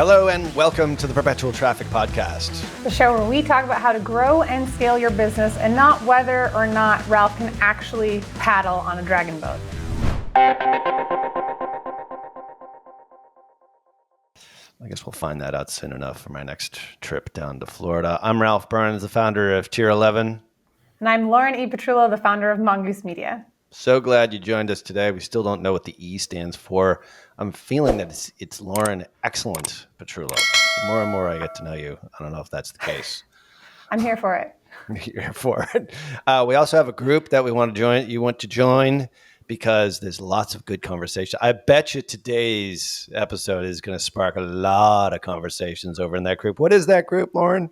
Hello and welcome to the Perpetual Traffic podcast. The show where we talk about how to grow and scale your business and not whether or not Ralph can actually paddle on a dragon boat. I guess we'll find that out soon enough for my next trip down to Florida. I'm Ralph Burns, the founder of Tier 11. And I'm Lauren E. Petrullo, the founder of Mongoose Media. So glad you joined us today. We still don't know what the E stands for. I'm feeling that it's Lauren Excellent Petrullo. The more and more I get to know you, I don't know if that's the case. I'm here for it. You're here for it. We also have a group that we want to join. You want to join because there's lots of good conversation. I bet you today's episode is going to spark a lot of conversations over in that group. What is that group, Lauren?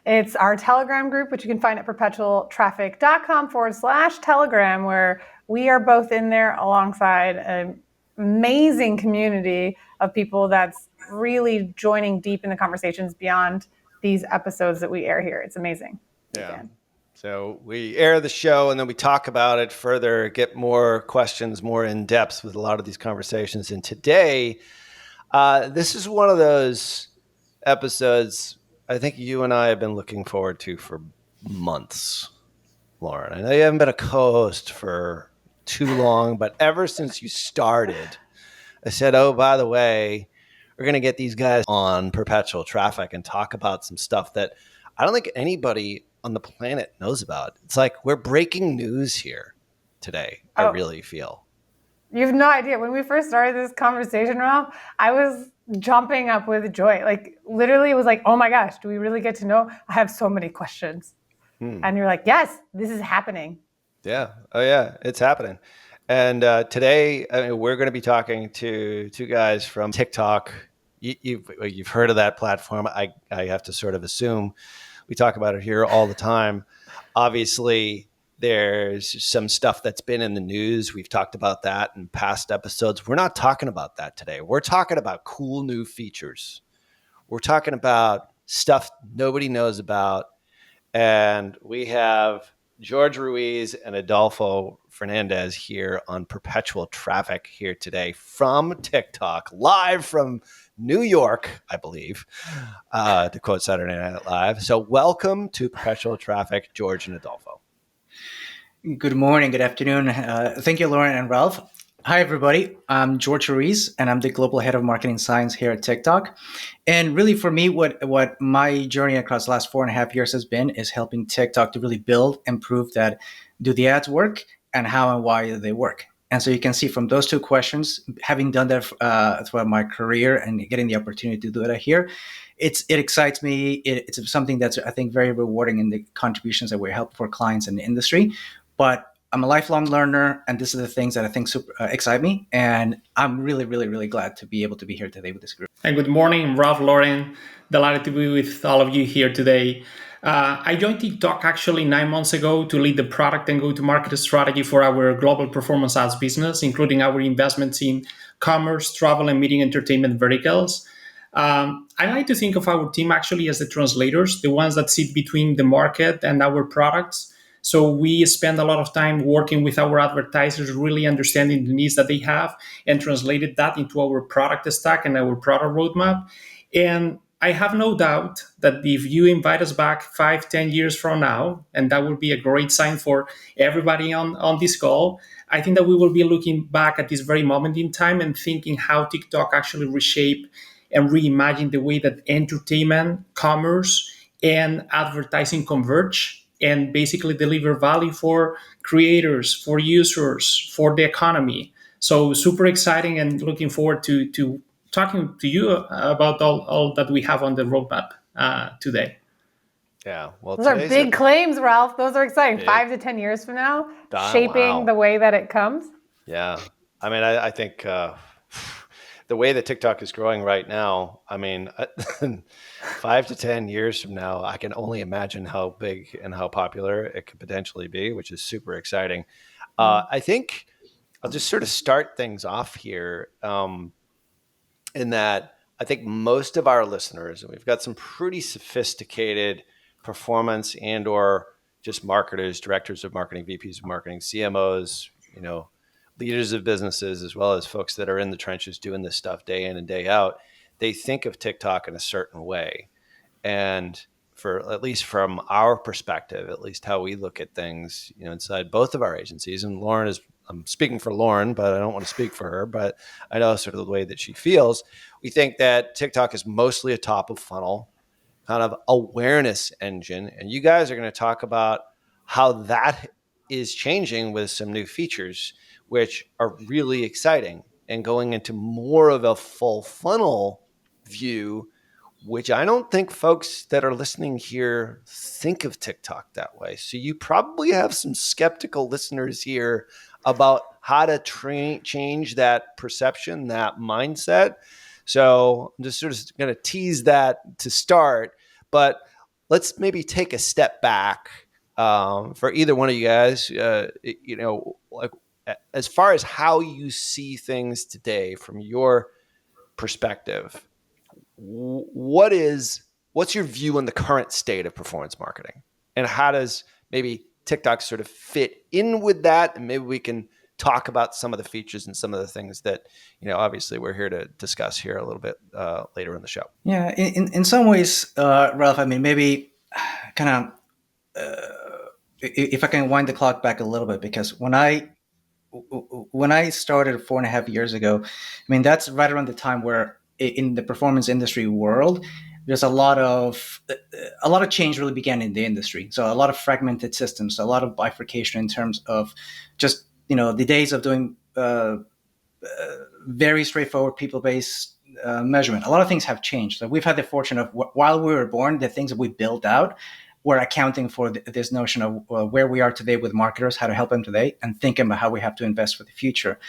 It's our Telegram group, which you can find at perpetualtraffic.com/Telegram, where we are both in there alongside an amazing community of people that's really joining deep in the conversations beyond these episodes that we air here. It's amazing. Yeah. So we air the show and then we talk about it further, get more questions, more in depth with a lot of these conversations. And today, this is one of those episodes I think you and I have been looking forward to for months, Lauren. I know you haven't been a co-host for too long, but ever since you started, I said, oh, by the way, we're going to get these guys on Perpetual Traffic and talk about some stuff that I don't think anybody on the planet knows about. It's like we're breaking news here today, I really feel. You have no idea. When we first started this conversation, Ralph, I was jumping up with joy. Like literally it was like, oh my gosh, do we really get to know? I have so many questions. And you're like, yes, this is happening. Yeah. Oh yeah, it's happening. And today we're going to be talking to two guys from TikTok. You've heard of that platform. I have to sort of assume we talk about it here all the time. Obviously, there's some stuff that's been in the news. We've talked about that in past episodes. We're not talking about that today. We're talking about cool new features. We're talking about stuff nobody knows about. And we have George Ruiz and Adolfo Fernandez here on Perpetual Traffic here today from TikTok, live from New York, I believe, to quote Saturday Night Live. So welcome to Perpetual Traffic, George and Adolfo. Good morning, good afternoon. Thank you, Lauren and Ralph. Hi, everybody. I'm George Ruiz, and I'm the Global Head of Marketing Science here at TikTok. And really, for me, what my journey across the last 4.5 years has been is helping TikTok to really build and prove that do the ads work and how and why they work. And so you can see from those two questions, having done that throughout my career and getting the opportunity to do it here, it excites me. It's something that's, I think, very rewarding in the contributions that we help for clients in the industry. But I'm a lifelong learner, and this is the things that I think super, excite me. And I'm really, really, really glad to be able to be here today with this group. And good morning, Ralph, Lauren. Delighted to be with all of you here today. I joined TikTok actually 9 months ago to lead the product and go-to-market strategy for our global performance ads business, including our investments in commerce, travel, and meeting entertainment verticals. I like to think of our team actually as the translators, the ones that sit between the market and our products. So we spend a lot of time working with our advertisers, really understanding the needs that they have and translated that into our product stack and our product roadmap. And I have no doubt that if you invite us back 5-10 years from now, and that would be a great sign for everybody on this call, I think that we will be looking back at this very moment in time and thinking how TikTok actually reshape and reimagine the way that entertainment, commerce, and advertising converge and basically deliver value for creators, for users, for the economy. So super exciting and looking forward to talking to you about all that we have on the roadmap today. Yeah, well, those are big claims, Ralph. Those are exciting. 5 to 10 years from now, shaping the way that it comes. Yeah, I mean, I think the way that TikTok is growing right now, I mean, 5 to 10 years from now, I can only imagine how big and how popular it could potentially be, which is super exciting. I think I'll just sort of start things off here in that I think most of our listeners, and we've got some pretty sophisticated performance and or just marketers, directors of marketing, VPs of marketing, CMOs, leaders of businesses, as well as folks that are in the trenches doing this stuff day in and day out. they think of TikTok in a certain way. And for at least from our perspective, at least how we look at things, inside both of our agencies, and Lauren is, I'm speaking for Lauren, but I don't want to speak for her, but I know sort of the way that she feels. We think that TikTok is mostly a top of funnel kind of awareness engine. And you guys are going to talk about how that is changing with some new features, which are really exciting, and going into more of a full funnel view, which I don't think folks that are listening here think of TikTok that way. So you probably have some skeptical listeners here about how to change that perception, that mindset. So I'm just sort of going to tease that to start, but let's maybe take a step back for either one of you guys. Like as far as how you see things today from your perspective, what's your view on the current state of performance marketing, and how does maybe TikTok sort of fit in with that? And maybe we can talk about some of the features and some of the things that, obviously we're here to discuss here a little bit later in the show. Yeah, in some ways, Ralph, I mean, maybe kind of if I can wind the clock back a little bit, because when I started 4.5 years ago, I mean, that's right around the time where in the performance industry world, there's a lot of change really began in the industry. So a lot of fragmented systems, a lot of bifurcation in terms of just, the days of doing very straightforward people-based measurement. A lot of things have changed. So we've had the fortune of, while we were born, the things that we built out were accounting for this notion of where we are today with marketers, how to help them today, and thinking about how we have to invest for the future.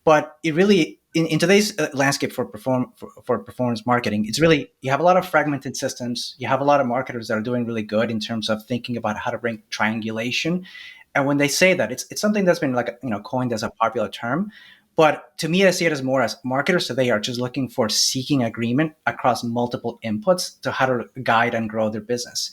But it really, in today's landscape for performance marketing, it's really, you have a lot of fragmented systems. You have a lot of marketers that are doing really good in terms of thinking about how to bring triangulation. And when they say that, it's something that's been coined as a popular term. But to me, I see it as more as marketers today are just looking for seeking agreement across multiple inputs to how to guide and grow their business.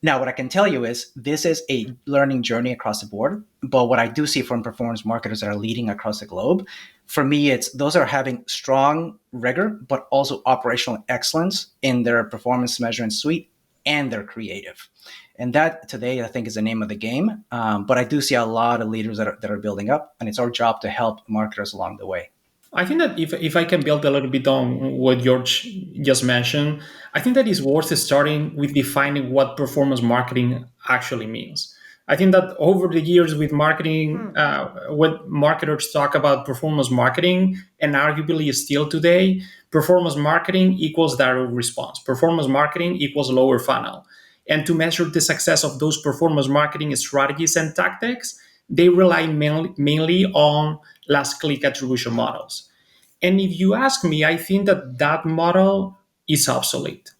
Now, what I can tell you is this is a learning journey across the board. But what I do see from performance marketers that are leading across the globe, for me, it's those are having strong rigor, but also operational excellence in their performance measurement suite and their creative. And that today, I think, is the name of the game. But I do see a lot of leaders that are building up, and it's our job to help marketers along the way. I think that if I can build a little bit on what George just mentioned, I think that it's worth starting with defining what performance marketing actually means. I think that over the years with marketing, when marketers talk about performance marketing, and arguably still today, performance marketing equals direct response. Performance marketing equals lower funnel. And to measure the success of those performance marketing strategies and tactics, they rely mainly on last click attribution models. And if you ask me, I think that model is obsolete.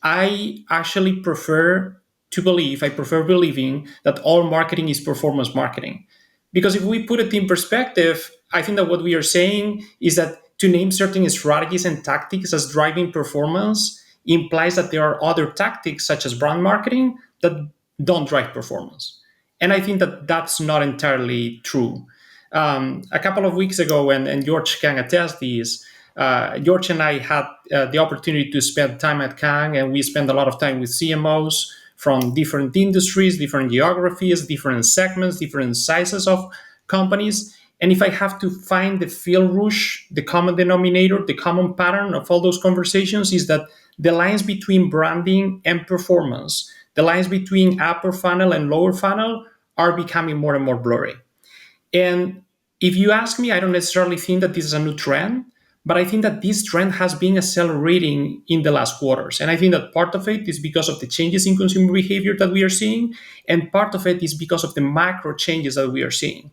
I actually prefer believing that all marketing is performance marketing. Because if we put it in perspective, I think that what we are saying is that to name certain strategies and tactics as driving performance implies that there are other tactics, such as brand marketing, that don't drive performance. And I think that that's not entirely true. A couple of weeks ago, and George can attest this, George and I had the opportunity to spend time at Cannes, and we spent a lot of time with CMOs from different industries, different geographies, different segments, different sizes of companies. And if I have to find the fil rouge, the common denominator, the common pattern of all those conversations is that the lines between branding and performance, the lines between upper funnel and lower funnel are becoming more and more blurry. And if you ask me, I don't necessarily think that this is a new trend, but I think that this trend has been accelerating in the last quarters. And I think that part of it is because of the changes in consumer behavior that we are seeing, and part of it is because of the macro changes that we are seeing.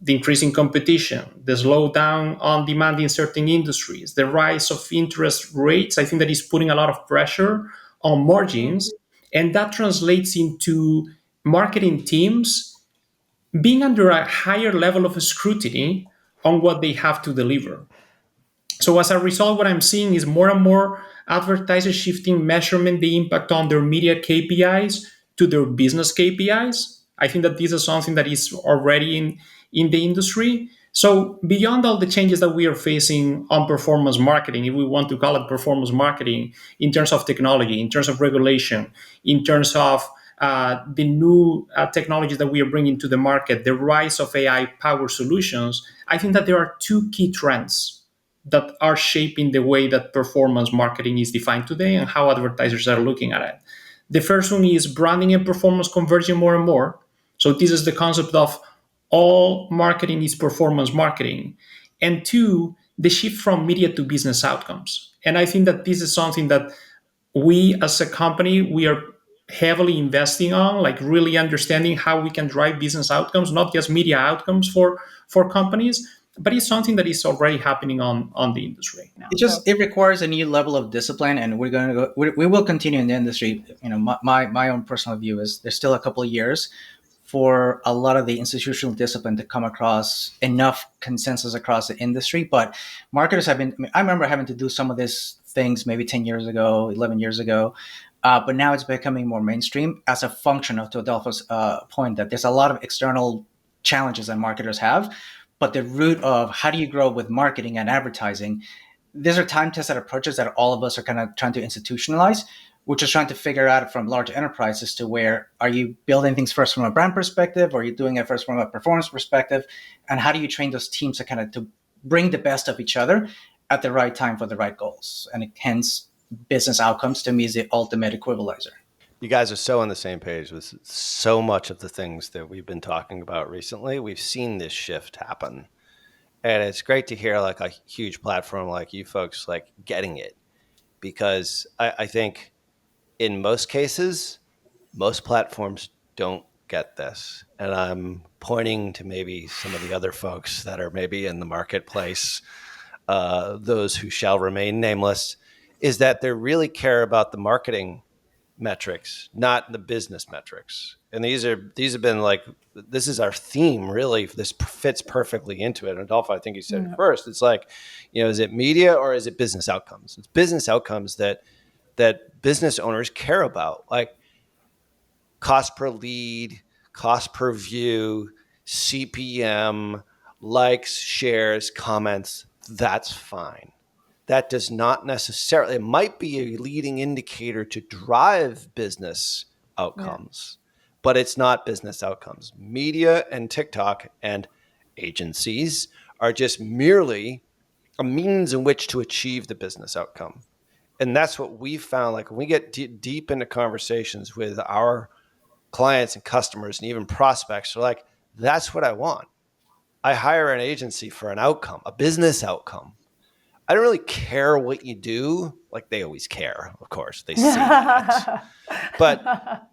The increasing competition, the slowdown on demand in certain industries, the rise of interest rates, I think that is putting a lot of pressure on margins. And that translates into marketing teams being under a higher level of scrutiny on what they have to deliver. So as a result, what I'm seeing is more and more advertisers shifting measurement, the impact on their media KPIs to their business KPIs. I think that this is something that is already in the industry. So beyond all the changes that we are facing on performance marketing, if we want to call it performance marketing, in terms of technology, in terms of regulation, in terms of the new technologies that we are bringing to the market, the rise of AI powered solutions, I think that there are two key trends that are shaping the way that performance marketing is defined today and how advertisers are looking at it. The first one is branding and performance converging more and more. So this is the concept of all marketing is performance marketing. And two, the shift from media to business outcomes. And I think that this is something that we as a company, we are heavily investing on, like really understanding how we can drive business outcomes, not just media outcomes for companies, but it's something that is already happening on the industry now. It requires a new level of discipline, and we're going to go. We will continue in the industry. My own personal view is there's still a couple of years for a lot of the institutional discipline to come across enough consensus across the industry. But marketers have been. I remember having to do some of these things maybe 10 years ago, 11 years ago. But now it's becoming more mainstream as a function of, to Adolfo's point, that there's a lot of external challenges that marketers have. But the root of how do you grow with marketing and advertising, these are time-tested approaches that all of us are kind of trying to institutionalize. We're just trying to figure out from large enterprises to where are you building things first from a brand perspective, or are you doing it first from a performance perspective? And how do you train those teams to kind of to bring the best of each other at the right time for the right goals? And hence, business outcomes to me is the ultimate equalizer. You guys are so on the same page with so much of the things that we've been talking about recently. We've seen this shift happen. And it's great to hear like a huge platform like you folks like getting it, because I think in most cases, most platforms don't get this. And I'm pointing to maybe some of the other folks that are maybe in the marketplace, those who shall remain nameless, is that they really care about the marketing metrics, not the business metrics. And these have been like, this is our theme, really. This fits perfectly into it. And Adolfo, I think you said it first. It's like, is it media or is it business outcomes? It's business outcomes that business owners care about, like cost per lead, cost per view, CPM, likes, shares, comments. That's fine. That does not necessarily, it might be a leading indicator to drive business outcomes, but it's not business outcomes. Media and TikTok and agencies are just merely a means in which to achieve the business outcome. And that's what we found. Like when we get deep into conversations with our clients and customers and even prospects, they're like, that's what I want. I hire an agency for an outcome, a business outcome. I don't really care what you do. Like they always care, of course. They see that. But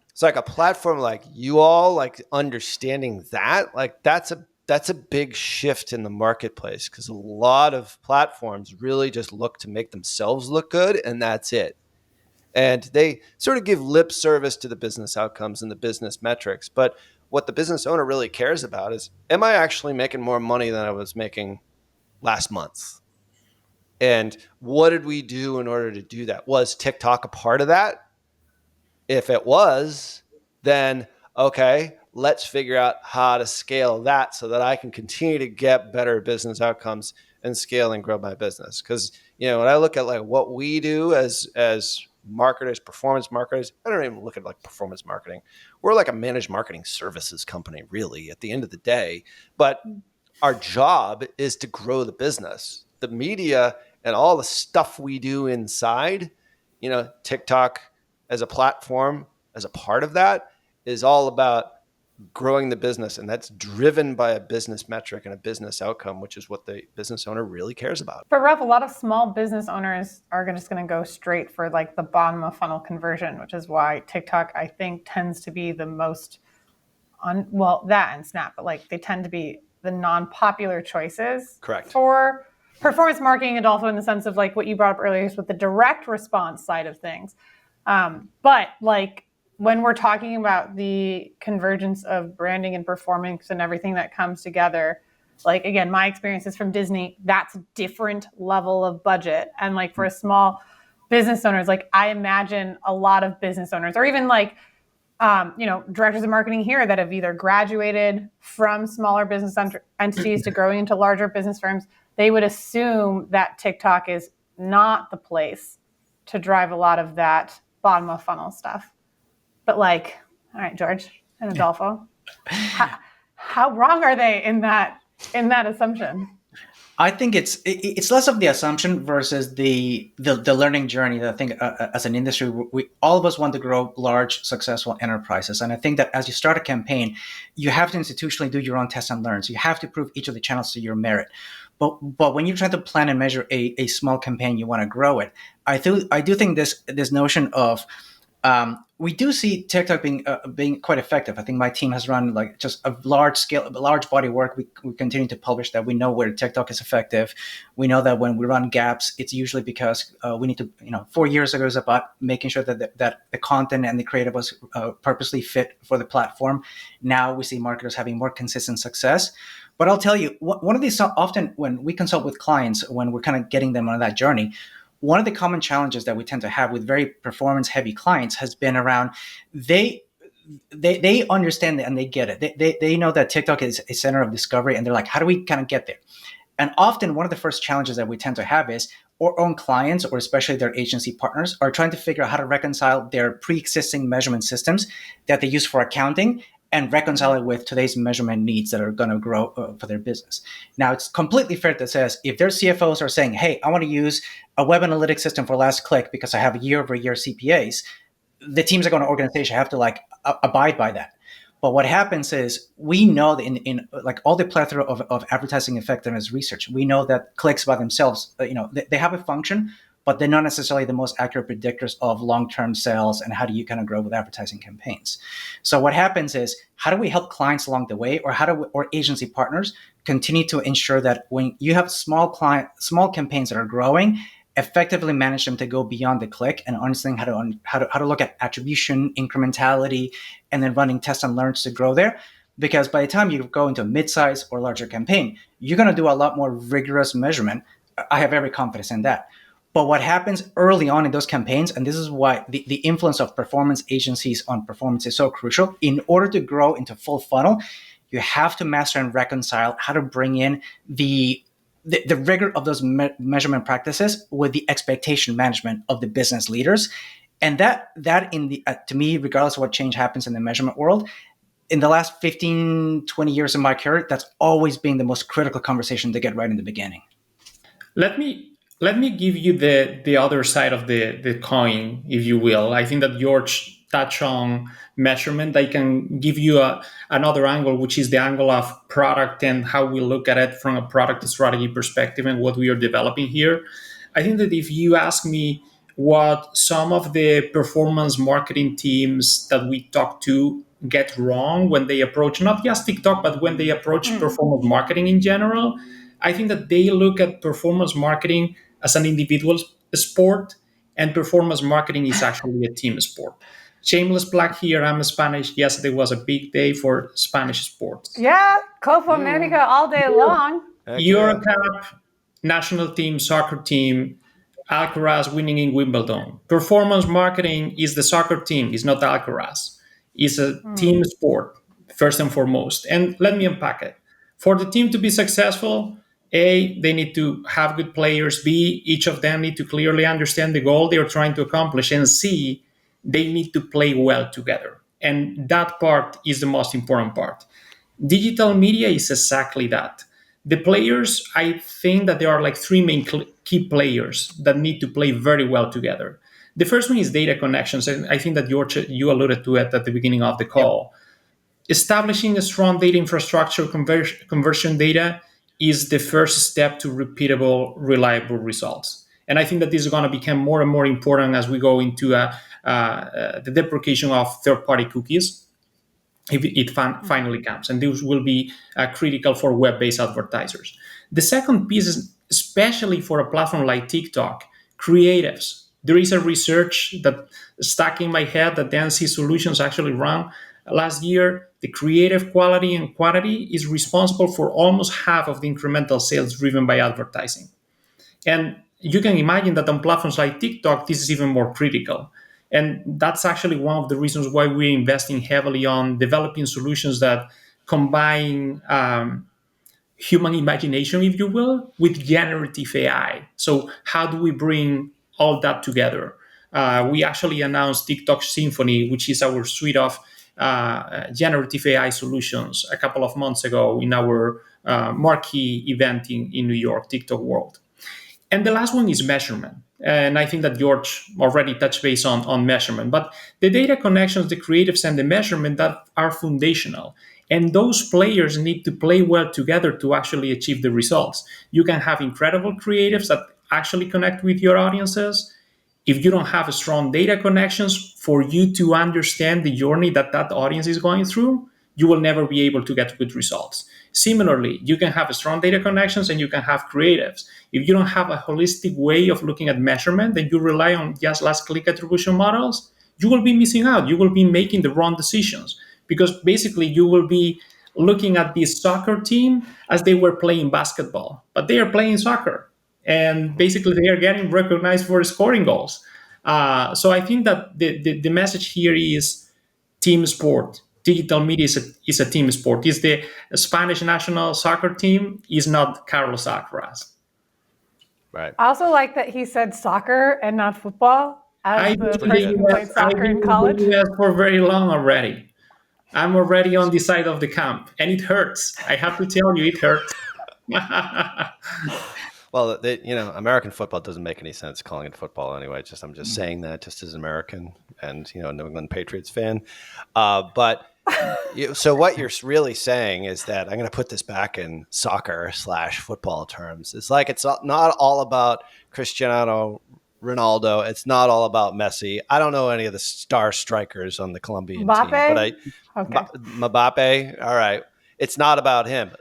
it's like a platform like you all, like understanding that, like that's a big shift in the marketplace, because a lot of platforms really just look to make themselves look good, and that's it. And they sort of give lip service to the business outcomes and the business metrics. But what the business owner really cares about is, am I actually making more money than I was making last month? And what did we do in order to do that? Was TikTok a part of that? If it was, then okay, let's figure out how to scale that so that I can continue to get better business outcomes and scale and grow my business. Because when I look at like what we do as marketers, performance marketers, I don't even look at like performance marketing. We're like a managed marketing services company, really, at the end of the day. But our job is to grow the business. The media and all the stuff we do inside, TikTok as a platform, as a part of that, is all about growing the business. And that's driven by a business metric and a business outcome, which is what the business owner really cares about. But Ralph, a lot of small business owners are just going to go straight for like the bottom of funnel conversion, which is why TikTok, I think, tends to be the most that and Snap, but like they tend to be the non-popular choices. Correct. For performance marketing, and also in the sense of like what you brought up earlier is with the direct response side of things. But like when we're talking about the convergence of branding and performance and everything that comes together, like again, my experiences from Disney, that's a different level of budget. And like for a small business owners, like I imagine a lot of business owners, or even like directors of marketing here that have either graduated from smaller business entities to growing into larger business firms, they would assume that TikTok is not the place to drive a lot of that bottom of funnel stuff. But all right, George and Adolfo, how wrong are they in that assumption? I think it's less of the assumption versus the learning journey that I think as an industry, we all of us want to grow large, successful enterprises. And I think that as you start a campaign, you have to institutionally do your own test and learn. So you have to prove each of the channels to your merit. But when you're trying to plan and measure a small campaign, you want to grow it. I do think this notion of we do see TikTok being quite effective. I think my team has run just a large body of work. We continue to publish that. We know where TikTok is effective. We know that when we run gaps, it's usually because we need to, 4 years ago it was about making sure that the content and the creative was purposely fit for the platform. Now we see marketers having more consistent success. But I'll tell you, one of these, often when we consult with clients, when we're kind of getting them on that journey, one of the common challenges that we tend to have with very performance-heavy clients has been around they understand it and they get it. They know that TikTok is a center of discovery, and they're like, how do we kind of get there? And often one of the first challenges that we tend to have is our own clients, or especially their agency partners, are trying to figure out how to reconcile their pre-existing measurement systems that they use for accounting and reconcile it with today's measurement needs that are going to grow for their business. Now, it's completely fair that says if their CFOs are saying, hey, I want to use a web analytics system for last click because I have year-over-year CPAs, the teams that go to organization have to abide by that. But what happens is we know that in all the plethora of advertising effectiveness research, we know that clicks by themselves, they have a function, but they're not necessarily the most accurate predictors of long-term sales and how do you kind of grow with advertising campaigns. So what happens is, how do we help clients along the way, or how do we, or agency partners continue to ensure that when you have small campaigns that are growing, effectively manage them to go beyond the click and understand how to look at attribution, incrementality, and then running test and learns to grow there. Because by the time you go into a mid-size or larger campaign, you're going to do a lot more rigorous measurement. I have every confidence in that. But what happens early on in those campaigns, and this is why the influence of performance agencies on performance is so crucial, in order to grow into full funnel, you have to master and reconcile how to bring in the rigor of those measurement practices with the expectation management of the business leaders. And that in the to me, regardless of what change happens in the measurement world, in the last 15, 20 years of my career, that's always been the most critical conversation to get right in the beginning. Let me give you the other side of the coin, if you will. I think that George touched on measurement. I can give you another angle, which is the angle of product and how we look at it from a product strategy perspective and what we are developing here. I think that if you ask me what some of the performance marketing teams that we talk to get wrong when they approach not just TikTok, but when they approach performance marketing in general, I think that they look at performance marketing as an individual sport, and performance marketing is actually a team sport. Shameless plug here, I'm Spanish. Yesterday was a big day for Spanish sports. Yeah, Copa America all day long. Eurocup, national team, soccer team, Alcaraz winning in Wimbledon. Performance marketing is the soccer team, it's not Alcaraz. It's a team sport, first and foremost. And let me unpack it. For the team to be successful, A, they need to have good players. B, each of them need to clearly understand the goal they're trying to accomplish. And C, they need to play well together. And that part is the most important part. Digital media is exactly that. The players, I think that there are like three main key players that need to play very well together. The first one is data connections. And I think that you alluded to it at the beginning of the call. Yep. Establishing a strong data infrastructure, conversion data, is the first step to repeatable, reliable results. And I think that this is going to become more and more important as we go into the deprecation of third-party cookies, if it finally comes. And this will be critical for web-based advertisers. The second piece is, especially for a platform like TikTok, creatives. There is a research that stuck in my head that the NC Solutions actually ran last year. The creative quality and quantity is responsible for almost half of the incremental sales driven by advertising. And you can imagine that on platforms like TikTok, this is even more critical. And that's actually one of the reasons why we're investing heavily on developing solutions that combine human imagination, if you will, with generative AI. So how do we bring all that together? We actually announced TikTok Symphony, which is our suite of generative AI solutions, a couple of months ago in our marquee event in New York, TikTok World. And the last one is measurement. And I think that George already touched base on measurement, but the data connections, the creatives, and the measurement that are foundational. And those players need to play well together to actually achieve the results. You can have incredible creatives that actually connect with your audiences. If you don't have strong data connections for you to understand the journey that that audience is going through, you will never be able to get good results. Similarly, you can have strong data connections and you can have creatives. If you don't have a holistic way of looking at measurement and you rely on just last click attribution models, you will be missing out. You will be making the wrong decisions because basically you will be looking at this soccer team as they were playing basketball, but they are playing soccer. And basically, they are getting recognized for scoring goals. So I think that the message here is team sport. Digital media is a team sport. Is the Spanish national soccer team is not Carlos Alcaraz. Right. I also like that he said soccer and not football as the person who played soccer in college. I've been in the US for very long already. I'm already on the side of the camp, and it hurts. I have to tell you, it hurts. Well, American football doesn't make any sense calling it football anyway. I'm just saying that just as an American and New England Patriots fan. But so what you're really saying is that I'm going to put this back in soccer/football terms. It's like it's not all about Cristiano Ronaldo. It's not all about Messi. I don't know any of the star strikers on the Colombian team, but Mbappe. All right, it's not about him.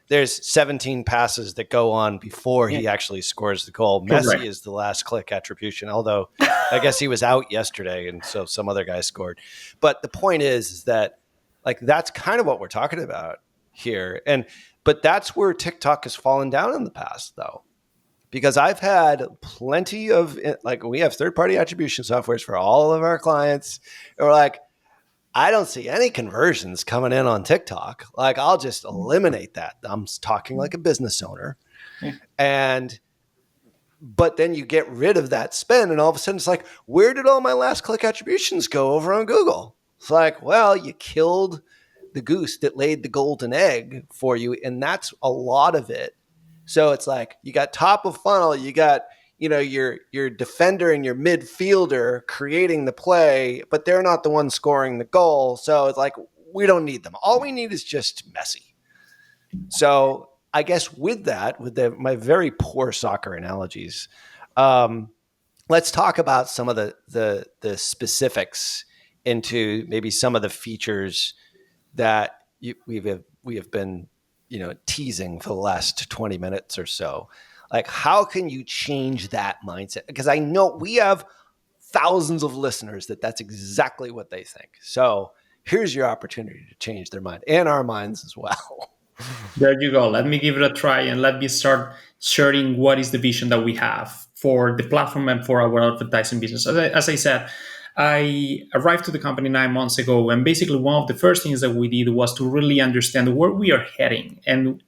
There's 17 passes that go on before he actually scores the goal. Correct. Messi is the last click attribution, although I guess he was out yesterday and so some other guy scored. But the point is that like that's kind of what we're talking about here. But that's where TikTok has fallen down in the past though. Because I've had plenty of we have third-party attribution softwares for all of our clients. And we're like, I don't see any conversions coming in on TikTok. Like, I'll just eliminate that. I'm talking like a business owner. Yeah. But then you get rid of that spend, and all of a sudden it's like, where did all my last click attributions go over on Google? It's like, well, you killed the goose that laid the golden egg for you, and that's a lot of it. So it's like you got top of funnel, you got your defender and your midfielder creating the play, but they're not the one scoring the goal. So it's like, we don't need them. All we need is just Messi. So I guess with my very poor soccer analogies, let's talk about some of the specifics into maybe some of the features that we have been, teasing for the last 20 minutes or so. Like, how can you change that mindset? Because I know we have thousands of listeners that's exactly what they think. So here's your opportunity to change their mind and our minds as well. There you go. Let me give it a try and let me start sharing what is the vision that we have for the platform and for our advertising business. As I said, I arrived to the company 9 months ago, and basically one of the first things that we did was to really understand where we are heading and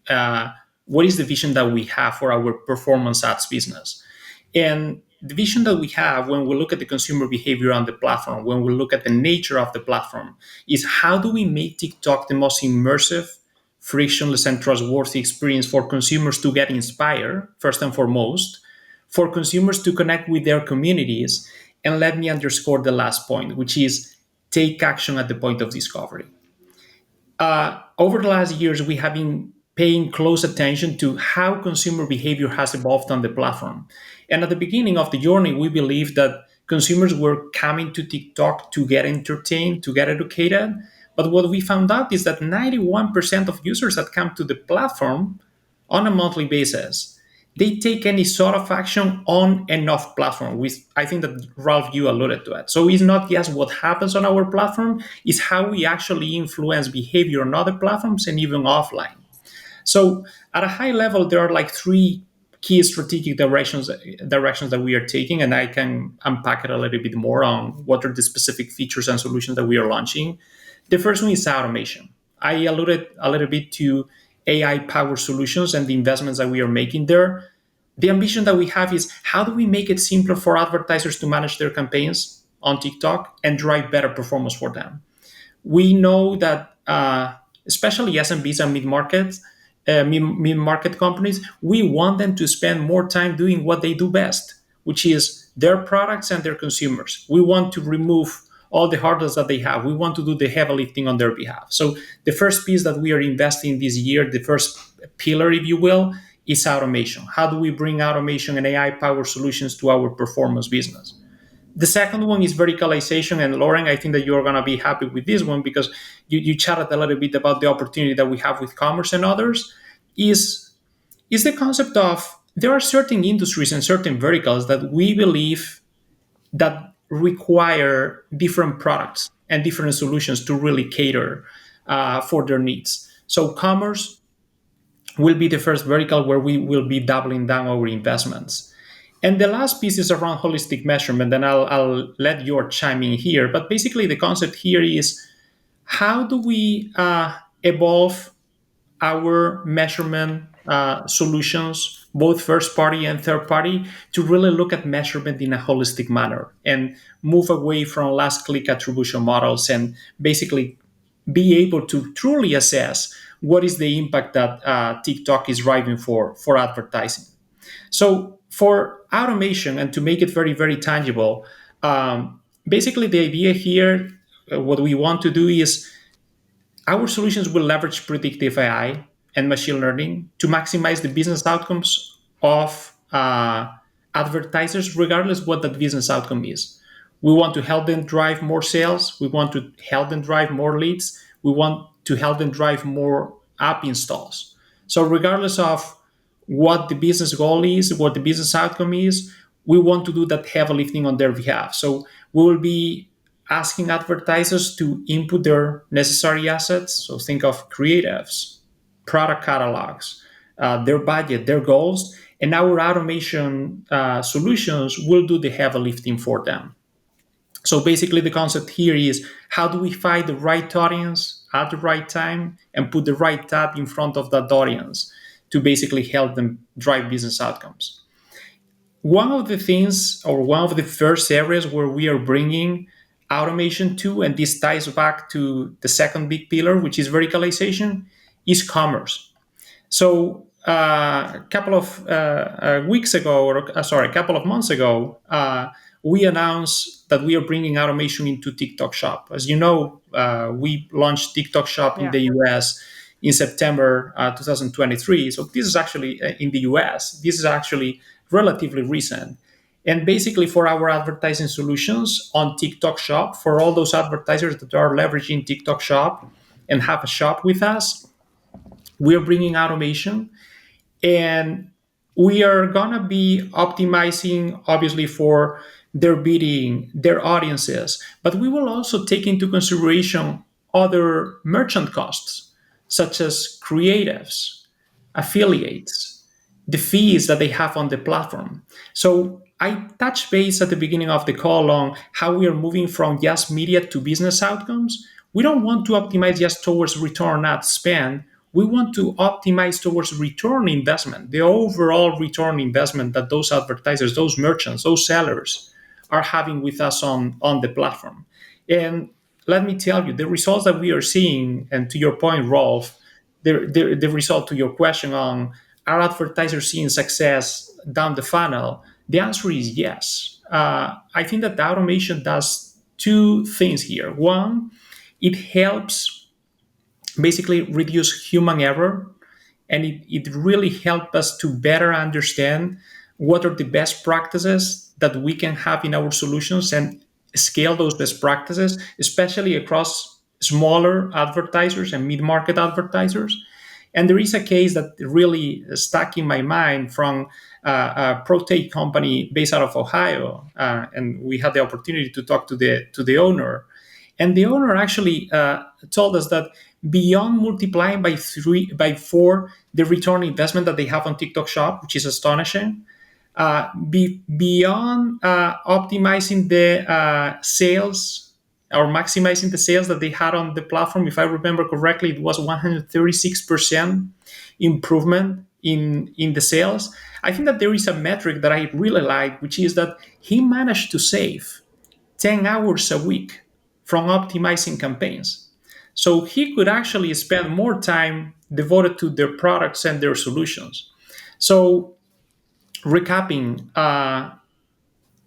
what is the vision that we have for our performance ads business. And the vision that we have when we look at the consumer behavior on the platform, when we look at the nature of the platform, is how do we make TikTok the most immersive, frictionless, and trustworthy experience for consumers to get inspired, first and foremost, for consumers to connect with their communities. And let me underscore the last point, which is take action at the point of discovery. Over the last years, we have been paying close attention to how consumer behavior has evolved on the platform. And at the beginning of the journey, we believed that consumers were coming to TikTok to get entertained, to get educated. But what we found out is that 91% of users that come to the platform on a monthly basis, they take any sort of action on and off platform. I think that Ralph, you alluded to it. So it's not just what happens on our platform, it's how we actually influence behavior on other platforms and even offline. So at a high level, there are like three key strategic directions that we are taking, and I can unpack it a little bit more on what are the specific features and solutions that we are launching. The first one is automation. I alluded a little bit to AI powered solutions and the investments that we are making there. The ambition that we have is how do we make it simpler for advertisers to manage their campaigns on TikTok and drive better performance for them? We know that especially SMBs and mid-market companies, we want them to spend more time doing what they do best, which is their products and their consumers. We want to remove all the hurdles that they have. We want to do the heavy lifting on their behalf. So the first piece that we are investing this year, the first pillar, if you will, is automation. How do we bring automation and AI-powered solutions to our performance business? The second one is verticalization. And Lauren, I think that you're going to be happy with this one because you chatted a little bit about the opportunity that we have with commerce and others, is the concept of there are certain industries and certain verticals that we believe that require different products and different solutions to really cater for their needs. So commerce will be the first vertical where we will be doubling down our investments. And the last piece is around holistic measurement, and I'll let you chime in here. But basically, the concept here is how do we evolve our measurement solutions, both first party and third party, to really look at measurement in a holistic manner and move away from last click attribution models and basically be able to truly assess what is the impact that TikTok is driving for advertising. So for automation and to make it very, very tangible, basically the idea here, what we want to do is our solutions will leverage predictive AI and machine learning to maximize the business outcomes of advertisers, regardless what that business outcome is. We want to help them drive more sales. We want to help them drive more leads. We want to help them drive more app installs. So regardless of what the business goal is, what the business outcome is, we want to do that heavy lifting on their behalf. So we will be asking advertisers to input their necessary assets. So think of creatives, product catalogs, their budget, their goals, and our automation solutions will do the heavy lifting for them. So basically the concept here is how do we find the right audience at the right time and put the right ad in front of that audience to basically help them drive business outcomes. One of the things, or one of the first areas where we are bringing automation to, and this ties back to the second big pillar, which is verticalization, is commerce. So a couple of months ago, we announced that we are bringing automation into TikTok Shop. As you know, we launched TikTok Shop in the US in September 2023. So this is actually in the US. This is actually relatively recent. And basically for our advertising solutions on TikTok Shop, for all those advertisers that are leveraging TikTok Shop and have a shop with us, we are bringing automation. And we are going to be optimizing, obviously, for their bidding, their audiences. But we will also take into consideration other merchant costs, such as creatives, affiliates, the fees that they have on the platform. So I touched base at the beginning of the call on how we are moving from just media to business outcomes. We don't want to optimize just towards return on ad spend. We want to optimize towards return investment, the overall return investment that those advertisers, those merchants, those sellers are having with us on the platform. And let me tell you, the results that we are seeing, and to your point, Rolf, the result to your question on are advertisers seeing success down the funnel, the answer is yes. I think that the automation does two things here. One, it helps basically reduce human error, and it really helps us to better understand what are the best practices that we can have in our solutions and scale those best practices, especially across smaller advertisers and mid-market advertisers. And there is a case that really stuck in my mind from a protein company based out of Ohio, and we had the opportunity to talk to the owner. And the owner actually told us that beyond multiplying by four the return on investment that they have on TikTok Shop, which is astonishing. Beyond optimizing the sales or maximizing the sales that they had on the platform, if I remember correctly, it was 136% improvement in the sales. I think that there is a metric that I really like, which is that he managed to save 10 hours a week from optimizing campaigns. So he could actually spend more time devoted to their products and their solutions. So, recapping,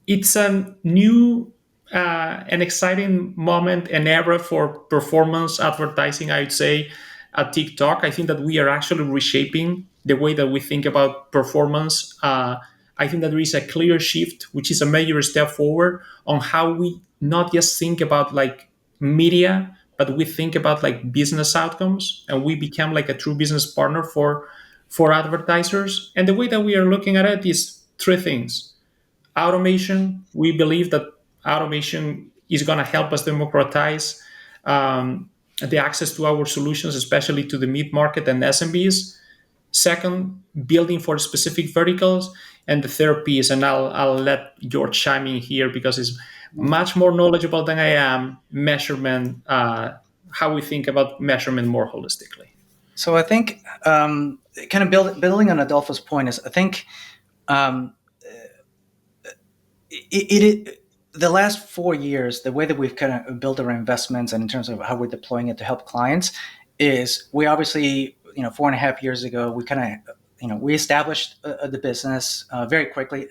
it's a new and exciting moment and era for performance advertising, I would say, at TikTok. I think that we are actually reshaping the way that we think about performance. I think that there is a clear shift, which is a major step forward on how we not just think about like media, but we think about like business outcomes, and we become like a true business partner for advertisers. And the way that we are looking at it is three things: automation. We believe that automation is going to help us democratize the access to our solutions, especially to the mid market and SMBs. Second, building for specific verticals. And the third piece, and I'll let George chime in here because he's much more knowledgeable than I am, measurement, how we think about measurement more holistically. So I think kind of building on Adolfo's point is I think um, the last 4 years, the way that we've kind of built our investments and in terms of how we're deploying it to help clients is we obviously, 4.5 years ago, we kind of, we established the business very quickly.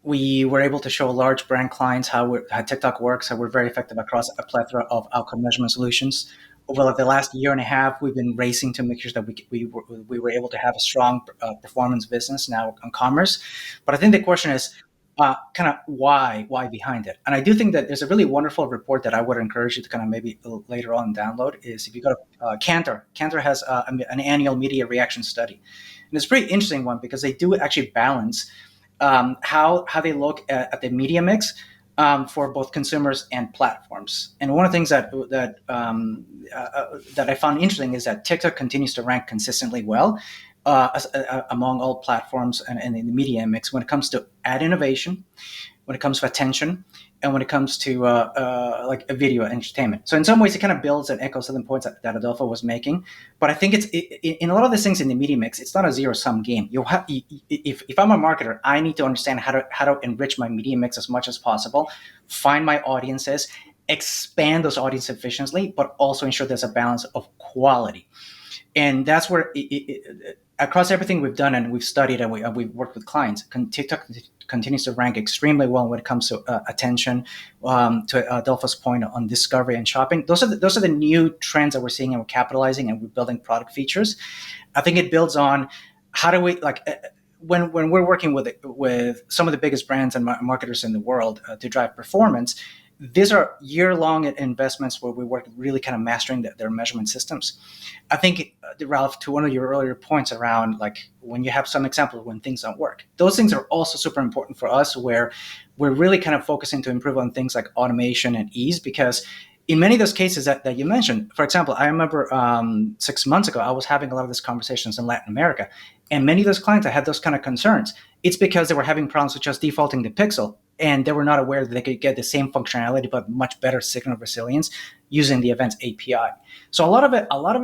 We were able to show large brand clients how TikTok works, how we're very effective across a plethora of outcome measurement solutions. Over like the last year and a half, we've been racing to make sure that we were able to have a strong performance business now on commerce. But I think the question is kind of why behind it. And I do think that there's a really wonderful report that I would encourage you to kind of maybe later on download is if you go to Cantor. Cantor has an annual media reaction study. And it's a pretty interesting one because they do actually balance how they look at the media mix for both consumers and platforms. And one of the things that I found interesting is that TikTok continues to rank consistently well among all platforms and in the media mix when it comes to ad innovation, when it comes to attention, and when it comes to like a video entertainment. So in some ways, it kind of builds and echoes some points that Adolfo was making. But I think in a lot of these things in the media mix, it's not a zero-sum game. If I'm a marketer, I need to understand how to enrich my media mix as much as possible, find my audiences, expand those audiences efficiently, but also ensure there's a balance of quality. And that's where across everything we've done and we've studied and we've worked with clients, TikTok continues to rank extremely well when it comes to attention. To Adolfo's point on discovery and shopping, those are the new trends that we're seeing and we're capitalizing and we're building product features. I think it builds on how do we when we're working with some of the biggest brands and marketers in the world to drive performance. These are year-long investments where we work really kind of mastering their measurement systems. I think, Ralph, to one of your earlier points around like when you have some examples when things don't work, those things are also super important for us where we're really kind of focusing to improve on things like automation and ease because in many of those cases that you mentioned, for example, I remember 6 months ago, I was having a lot of these conversations in Latin America, and many of those clients that had those kind of concerns, it's because they were having problems with just defaulting the pixel, and they were not aware that they could get the same functionality but much better signal resilience using the Events API. So a lot of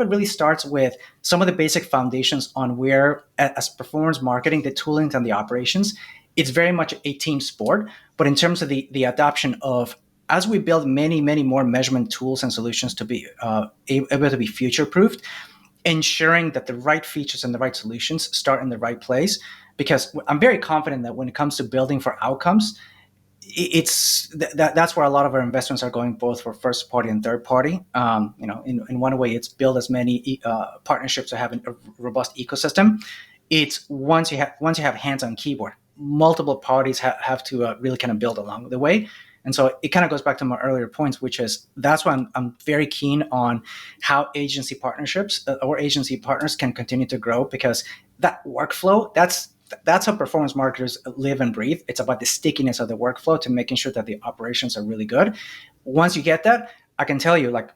it really starts with some of the basic foundations on where, as performance marketing, the tooling and the operations, it's very much a team sport. But in terms of the adoption of as we build many, many more measurement tools and solutions to be able to be future-proofed, ensuring that the right features and the right solutions start in the right place. Because I'm very confident that when it comes to building for outcomes, that's where a lot of our investments are going, both for first party and third party. In one way, it's build as many partnerships to have a robust ecosystem. It's once you have hands on keyboard, multiple parties have to really kind of build along the way. And so it kind of goes back to my earlier points, which is that's why I'm very keen on how agency partnerships or agency partners can continue to grow, because that workflow, that's how performance marketers live and breathe. It's about the stickiness of the workflow to making sure that the operations are really good. Once you get that, I can tell you, like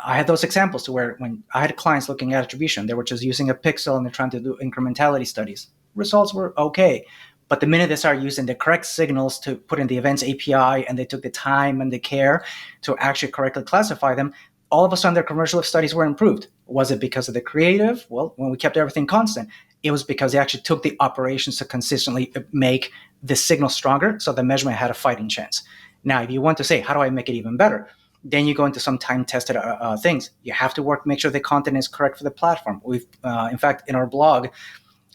I had those examples to where when I had clients looking at attribution, they were just using a pixel and they're trying to do incrementality studies. Results were okay. But the minute they started using the correct signals to put in the events API and they took the time and the care to actually correctly classify them, all of a sudden their commercial studies were improved. Was it because of the creative? Well, when we kept everything constant, it was because they actually took the operations to consistently make the signal stronger so the measurement had a fighting chance. Now, if you want to say, how do I make it even better? Then you go into some time-tested things. You have to make sure the content is correct for the platform. In fact, in our blog,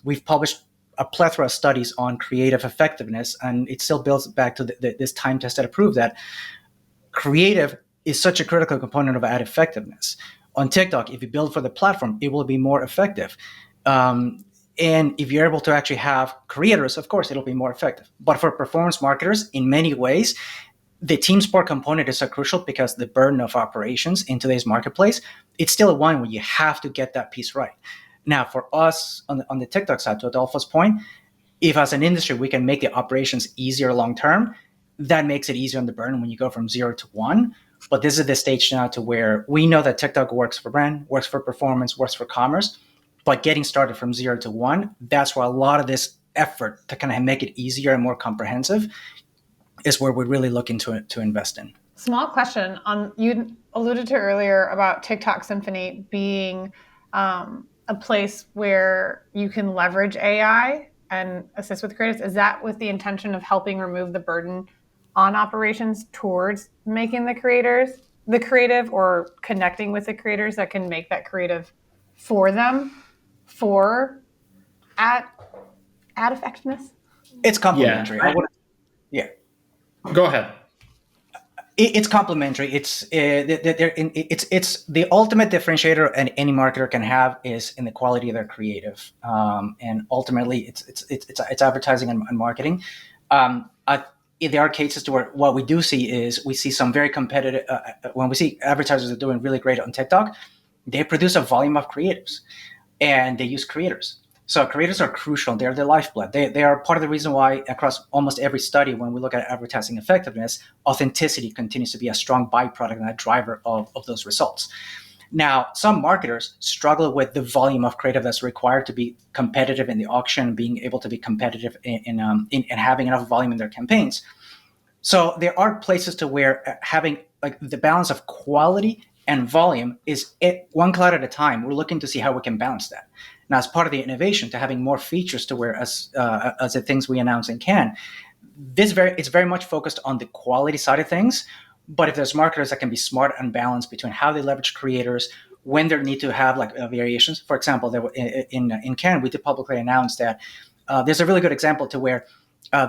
we've published a plethora of studies on creative effectiveness, and it still builds back to this time-tested to prove that creative is such a critical component of ad effectiveness. On TikTok, if you build for the platform, it will be more effective. And if you're able to actually have creators, of course, it'll be more effective. But for performance marketers, in many ways, the team sport component is so crucial because the burden of operations in today's marketplace, it's still one where you have to get that piece right. Now, for us on the TikTok side, to Adolfo's point, if as an industry we can make the operations easier long term, that makes it easier on the burn when you go from 0 to 1. But this is the stage now to where we know that TikTok works for brand, works for performance, works for commerce. But getting started from 0 to 1, that's where a lot of this effort to kind of make it easier and more comprehensive is where we're really looking to invest in. Small question on, you alluded to earlier about TikTok Symphony being a place where you can leverage AI and assist with creatives. Is that with the intention of helping remove the burden on operations towards making the creative or connecting with the creators that can make that creative for them for ad effectiveness? It's complementary. Yeah. Go ahead. It's complementary. It's the ultimate differentiator any marketer can have is in the quality of their creative, and ultimately it's advertising and marketing. There are cases to where what we do see is we see some very competitive. When we see advertisers are doing really great on TikTok, they produce a volume of creatives, and they use creators. So creators are crucial. They're the lifeblood. They are part of the reason why across almost every study, when we look at advertising effectiveness, authenticity continues to be a strong byproduct and a driver of those results. Now, some marketers struggle with the volume of creative that's required to be competitive in the auction, being able to be competitive in having enough volume in their campaigns. So there are places to where having like the balance of quality and volume is one cloud at a time. We're looking to see how we can balance that. Now, as part of the innovation, to having more features to where as the things we announce in Cannes, it's very much focused on the quality side of things. But if there's marketers that can be smart and balanced between how they leverage creators, when there need to have like variations. For example, there in Cannes, we did publicly announce that there's a really good example to where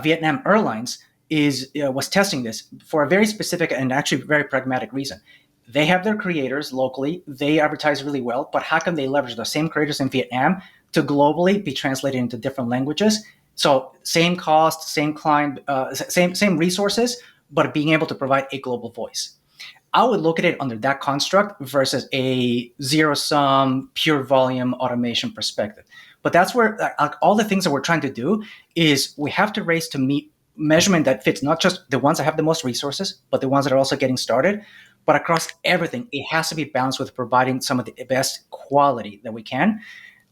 Vietnam Airlines was testing this for a very specific and actually very pragmatic reason. They have their creators locally. They advertise really well, but how can they leverage the same creators in Vietnam to globally be translated into different languages? So same cost, same client, same resources, but being able to provide a global voice. I would look at it under that construct versus a zero-sum, pure volume automation perspective. But that's where all the things that we're trying to do is we have to race to meet measurement that fits not just the ones that have the most resources, but the ones that are also getting started. But across everything, it has to be balanced with providing some of the best quality that we can.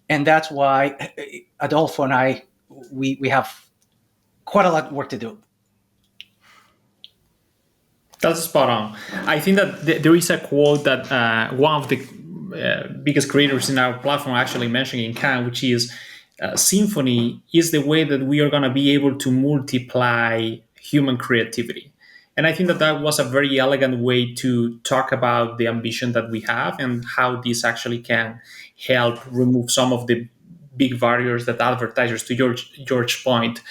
And that's why Adolfo and I, we have quite a lot of work to do. That's spot on. I think that there is a quote that one of the biggest creators in our platform actually mentioned in Cannes, which is Symphony is the way that we are going to be able to multiply human creativity. And I think that was a very elegant way to talk about the ambition that we have and how this actually can help remove some of the big barriers that advertisers, to George's point,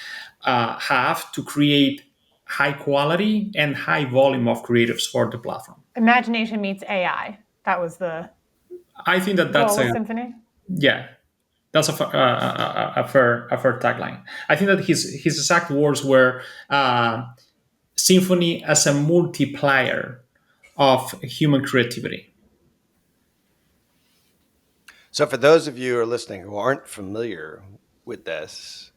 have to create high quality and high volume of creatives for the platform. Imagination meets AI. That was the I think that's goal of Symphony. Yeah, that's a fair tagline. I think that his exact words were Symphony as a multiplier of human creativity. So for those of you who are listening who aren't familiar with this,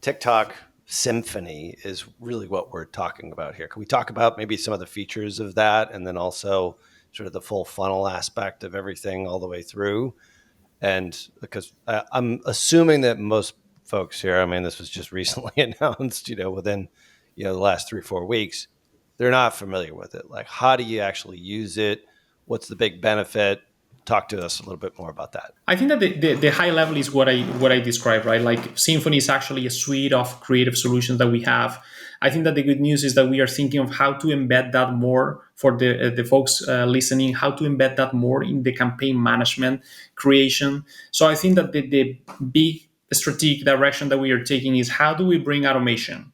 TikTok Symphony is really what we're talking about here. Can we talk about maybe some of the features of that and then also sort of the full funnel aspect of everything all the way through. And because I'm assuming that most folks here, I mean, this was just recently announced, within, the last 3 or 4 weeks, they're not familiar with it. Like, how do you actually use it? What's the big benefit? Talk to us a little bit more about that. I think that the high level is what I described, right? Like Symphony is actually a suite of creative solutions that we have. I think that the good news is that we are thinking of how to embed that more for the folks listening, how to embed that more in the campaign management creation. So I think that the big strategic direction that we are taking is how do we bring automation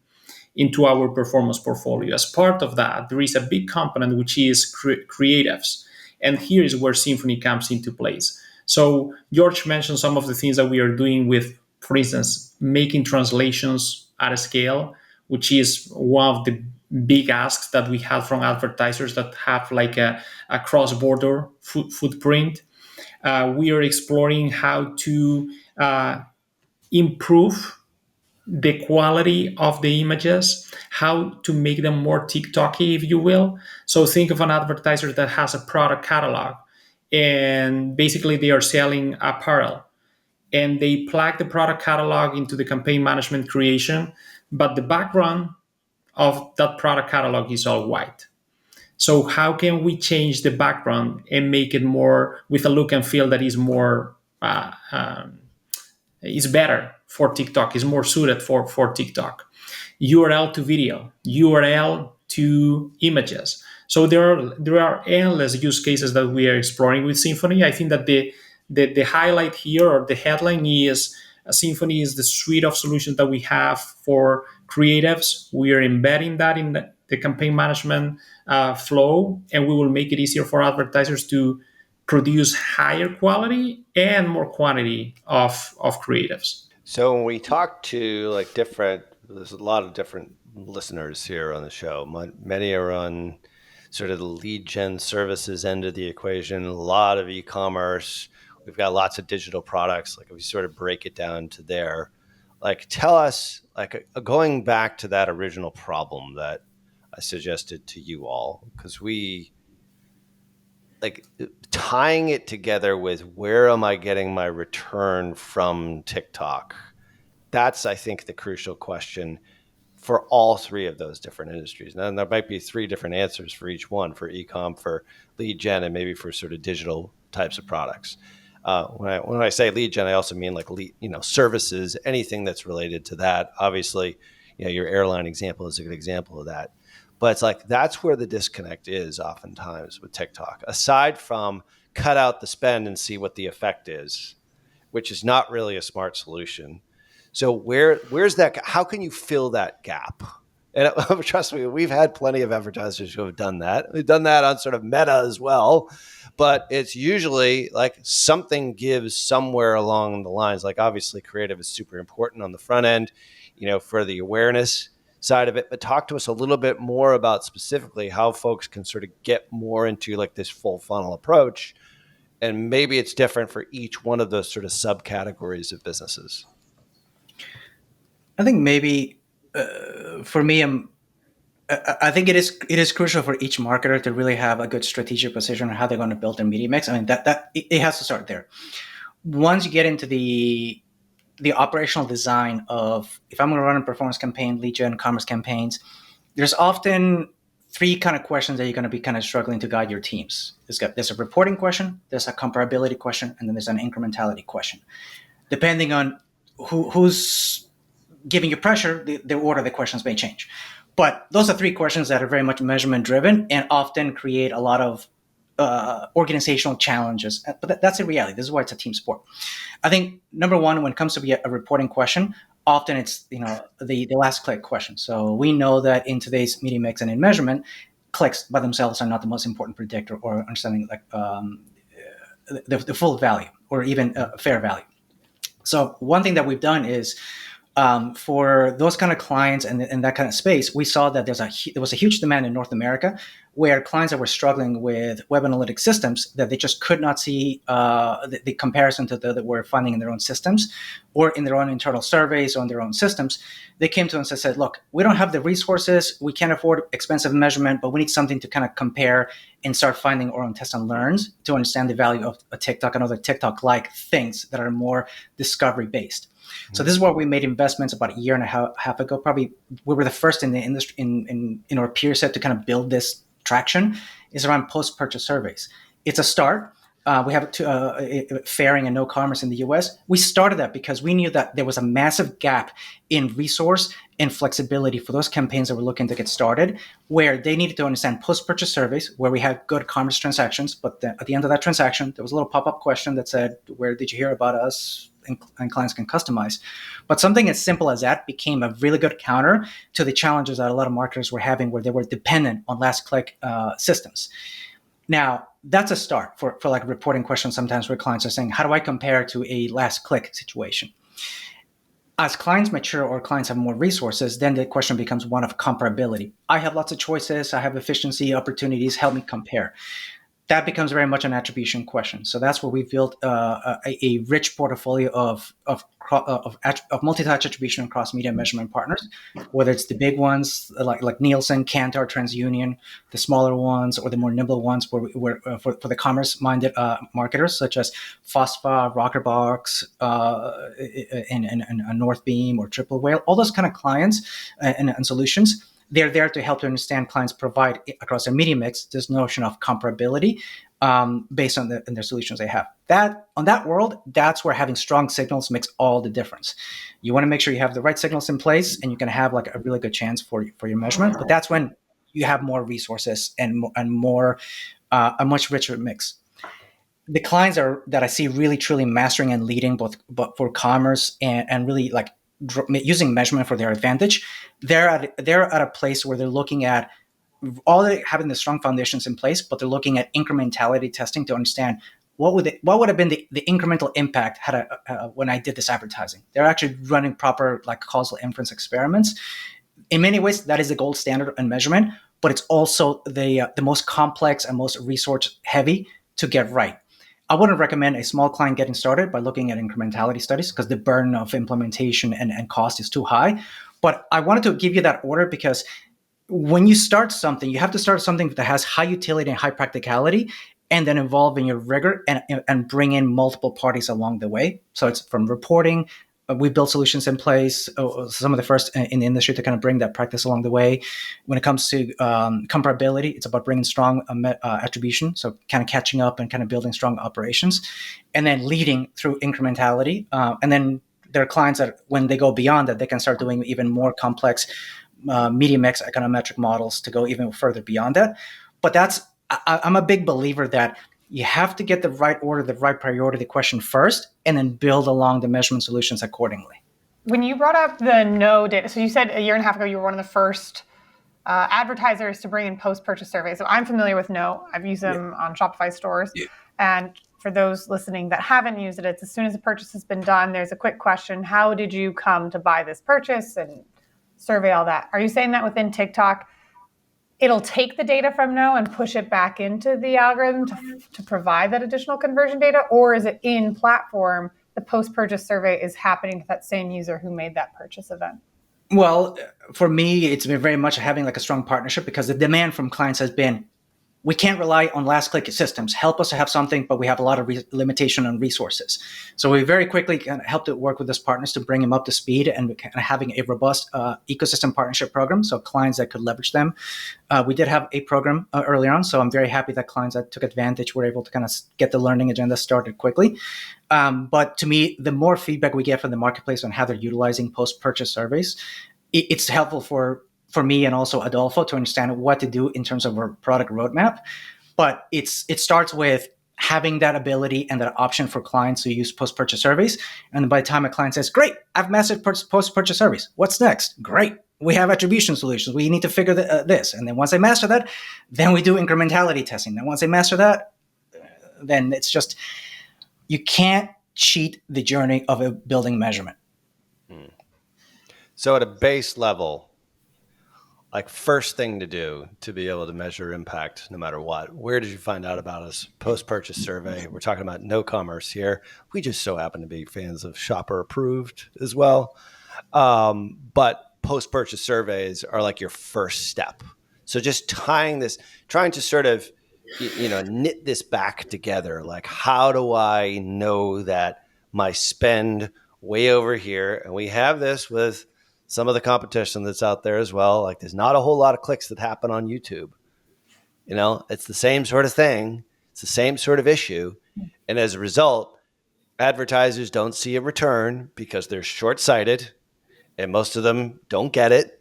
into our performance portfolio. As part of that, there is a big component which is creatives. And here is where Symphony comes into place. So George mentioned some of the things that we are doing with, for instance, making translations at a scale, which is one of the big asks that we have from advertisers that have like a cross-border footprint. We are exploring how to improve the quality of the images, how to make them more TikToky, if you will. So think of an advertiser that has a product catalog and basically they are selling apparel and they plug the product catalog into the campaign management creation, but the background of that product catalog is all white. So how can we change the background and make it more with a look and feel that is more is better for TikTok, is more suited for TikTok. URL to video, URL to images. So there are endless use cases that we are exploring with Symphony. I think that the highlight here or the headline is Symphony is the suite of solutions that we have for creatives. We are embedding that in the campaign management flow, and we will make it easier for advertisers to produce higher quality and more quantity of creatives. So when we talk to like there's a lot of different listeners here on the show. Many are on sort of the lead gen services end of the equation, a lot of e-commerce. We've got lots of digital products. Like if we sort of break it down to there, like tell us, like going back to that original problem that I suggested to you all, because we like tying it together with where am I getting my return from TikTok? That's, I think, the crucial question for all three of those different industries. Now, there might be three different answers for each one, for e-com, for lead gen, and maybe for sort of digital types of products. When I say lead gen, I also mean like services, anything that's related to that. Obviously, your airline example is a good example of that. But it's like that's where the disconnect is oftentimes with TikTok. Aside from cut out the spend and see what the effect is, which is not really a smart solution. So where's that? How can you fill that gap? And trust me, we've had plenty of advertisers who have done that. We've done that on sort of Meta as well. But it's usually like something gives somewhere along the lines. Like obviously creative is super important on the front end, for the awareness side of it. But talk to us a little bit more about specifically how folks can sort of get more into like this full funnel approach. And maybe it's different for each one of those sort of subcategories of businesses. I think maybe for me, I think it is crucial for each marketer to really have a good strategic position on how they're going to build their media mix. I mean, that it has to start there. Once you get into the operational design of if I'm going to run a performance campaign, lead gen, commerce campaigns, there's often three kind of questions that you're going to be kind of struggling to guide your teams. There's a reporting question, there's a comparability question, and then there's an incrementality question. Depending on who's giving you pressure, the order of the questions may change. But those are three questions that are very much measurement driven and often create a lot of organizational challenges. But that's the reality. This is why it's a team sport. I think number one, when it comes to be a reporting question, often it's the last click question. So we know that in today's media mix and in measurement, clicks by themselves are not the most important predictor or understanding like the full value or even fair value. So one thing that we've done is For those kind of clients and that kind of space, we saw that there was a huge demand in North America where clients that were struggling with web analytics systems that they just could not see the comparison to that were finding in their own systems or in their own internal surveys or in their own systems. They came to us and said, look, we don't have the resources. We can't afford expensive measurement, but we need something to kind of compare and start finding our own test and learns to understand the value of a TikTok and other TikTok-like things that are more discovery-based. So this is where we made investments about a year and a half ago. Probably we were the first in the industry in our peer set to kind of build this traction. Is around post-purchase surveys. It's a start. We have fairing and no commerce in the US. We started that because we knew that there was a massive gap in resource and flexibility for those campaigns that were looking to get started, where they needed to understand post-purchase surveys, where we had good commerce transactions. But at the end of that transaction, there was a little pop-up question that said, where did you hear about us? And clients can customize. But something as simple as that became a really good counter to the challenges that a lot of marketers were having where they were dependent on last click systems. Now, that's a start for like reporting questions sometimes where clients are saying, how do I compare to a last click situation? As clients mature or clients have more resources, then the question becomes one of comparability. I have lots of choices. I have efficiency opportunities. Help me compare. That becomes very much an attribution question. So that's where we built a rich portfolio of multi-touch attribution across media measurement partners, whether it's the big ones like Nielsen, Kantar, TransUnion, the smaller ones, or the more nimble ones for the commerce-minded marketers such as Phosphor, Rockerbox, and Northbeam or Triple Whale, all those kind of clients and solutions. They're there to help to understand clients provide across their media mix this notion of comparability based on their solutions they have. On that world, that's where having strong signals makes all the difference. You want to make sure you have the right signals in place, and you can have like a really good chance for your measurement. But that's when you have more resources and more a much richer mix. The clients that I see really truly mastering and leading both for commerce and really like using measurement for their advantage, they're at a place where they're looking at already having the strong foundations in place, but they're looking at incrementality testing to understand what would have been the incremental impact had when I did this advertising. They're actually running proper like causal inference experiments. In many ways, that is the gold standard in measurement, but it's also the most complex and most resource heavy to get right. I wouldn't recommend a small client getting started by looking at incrementality studies because the burden of implementation and cost is too high. But I wanted to give you that order because when you start something, you have to start something that has high utility and high practicality, and then involve in your rigor and bring in multiple parties along the way. So it's from reporting. We built solutions in place, some of the first in the industry to kind of bring that practice along the way. When it comes to comparability, it's about bringing strong attribution, so kind of catching up and kind of building strong operations, and then leading through incrementality. And then there are clients that when they go beyond that, they can start doing even more complex media mix econometric models to go even further beyond that. But I'm a big believer that you have to get the right order, the right priority, the question first, and then build along the measurement solutions accordingly. When you brought up the no data, so you said a year and a half ago you were one of the first advertisers to bring in post-purchase surveys. So I'm familiar with No. I've used them on Shopify stores. Yeah. And for those listening that haven't used it, it's as soon as the purchase has been done, there's a quick question. How did you come to buy this purchase? And survey all that. Are you saying that within TikTok, it'll take the data from No and push it back into the algorithm to provide that additional conversion data? Or is it in platform, the post-purchase survey is happening to that same user who made that purchase event? Well, for me, it's been very much having like a strong partnership because the demand from clients has been, we can't rely on last click systems. Help us to have something, but we have a lot of limitation on resources. So we very quickly kind of helped to work with those partners to bring them up to speed and kind of having a robust ecosystem partnership program. So clients that could leverage them. We did have a program early on. So I'm very happy that clients that took advantage were able to kind of get the learning agenda started quickly. But to me, the more feedback we get from the marketplace on how they're utilizing post-purchase surveys, it's helpful for me and also Adolfo to understand what to do in terms of our product roadmap. But it starts with having that ability and that option for clients who use post-purchase surveys. And by the time a client says, great, I've mastered post-purchase surveys. What's next? Great. We have attribution solutions. We need to figure this. And then once they master that, then we do incrementality testing. Then once they master that, then it's just, you can't cheat the journey of a building measurement. So at a base level, like first thing to do to be able to measure impact no matter what, where did you find out about us? Post-purchase survey. We're talking about no commerce here. We just so happen to be fans of shopper approved as well. But post-purchase surveys are like your first step. So just tying this, trying to sort of, knit this back together. Like, how do I know that my spend way over here, and we have this with some of the competition that's out there as well. Like, there's not a whole lot of clicks that happen on YouTube. It's the same sort of thing. It's the same sort of issue. And as a result, advertisers don't see a return because they're short-sighted, and most of them don't get it.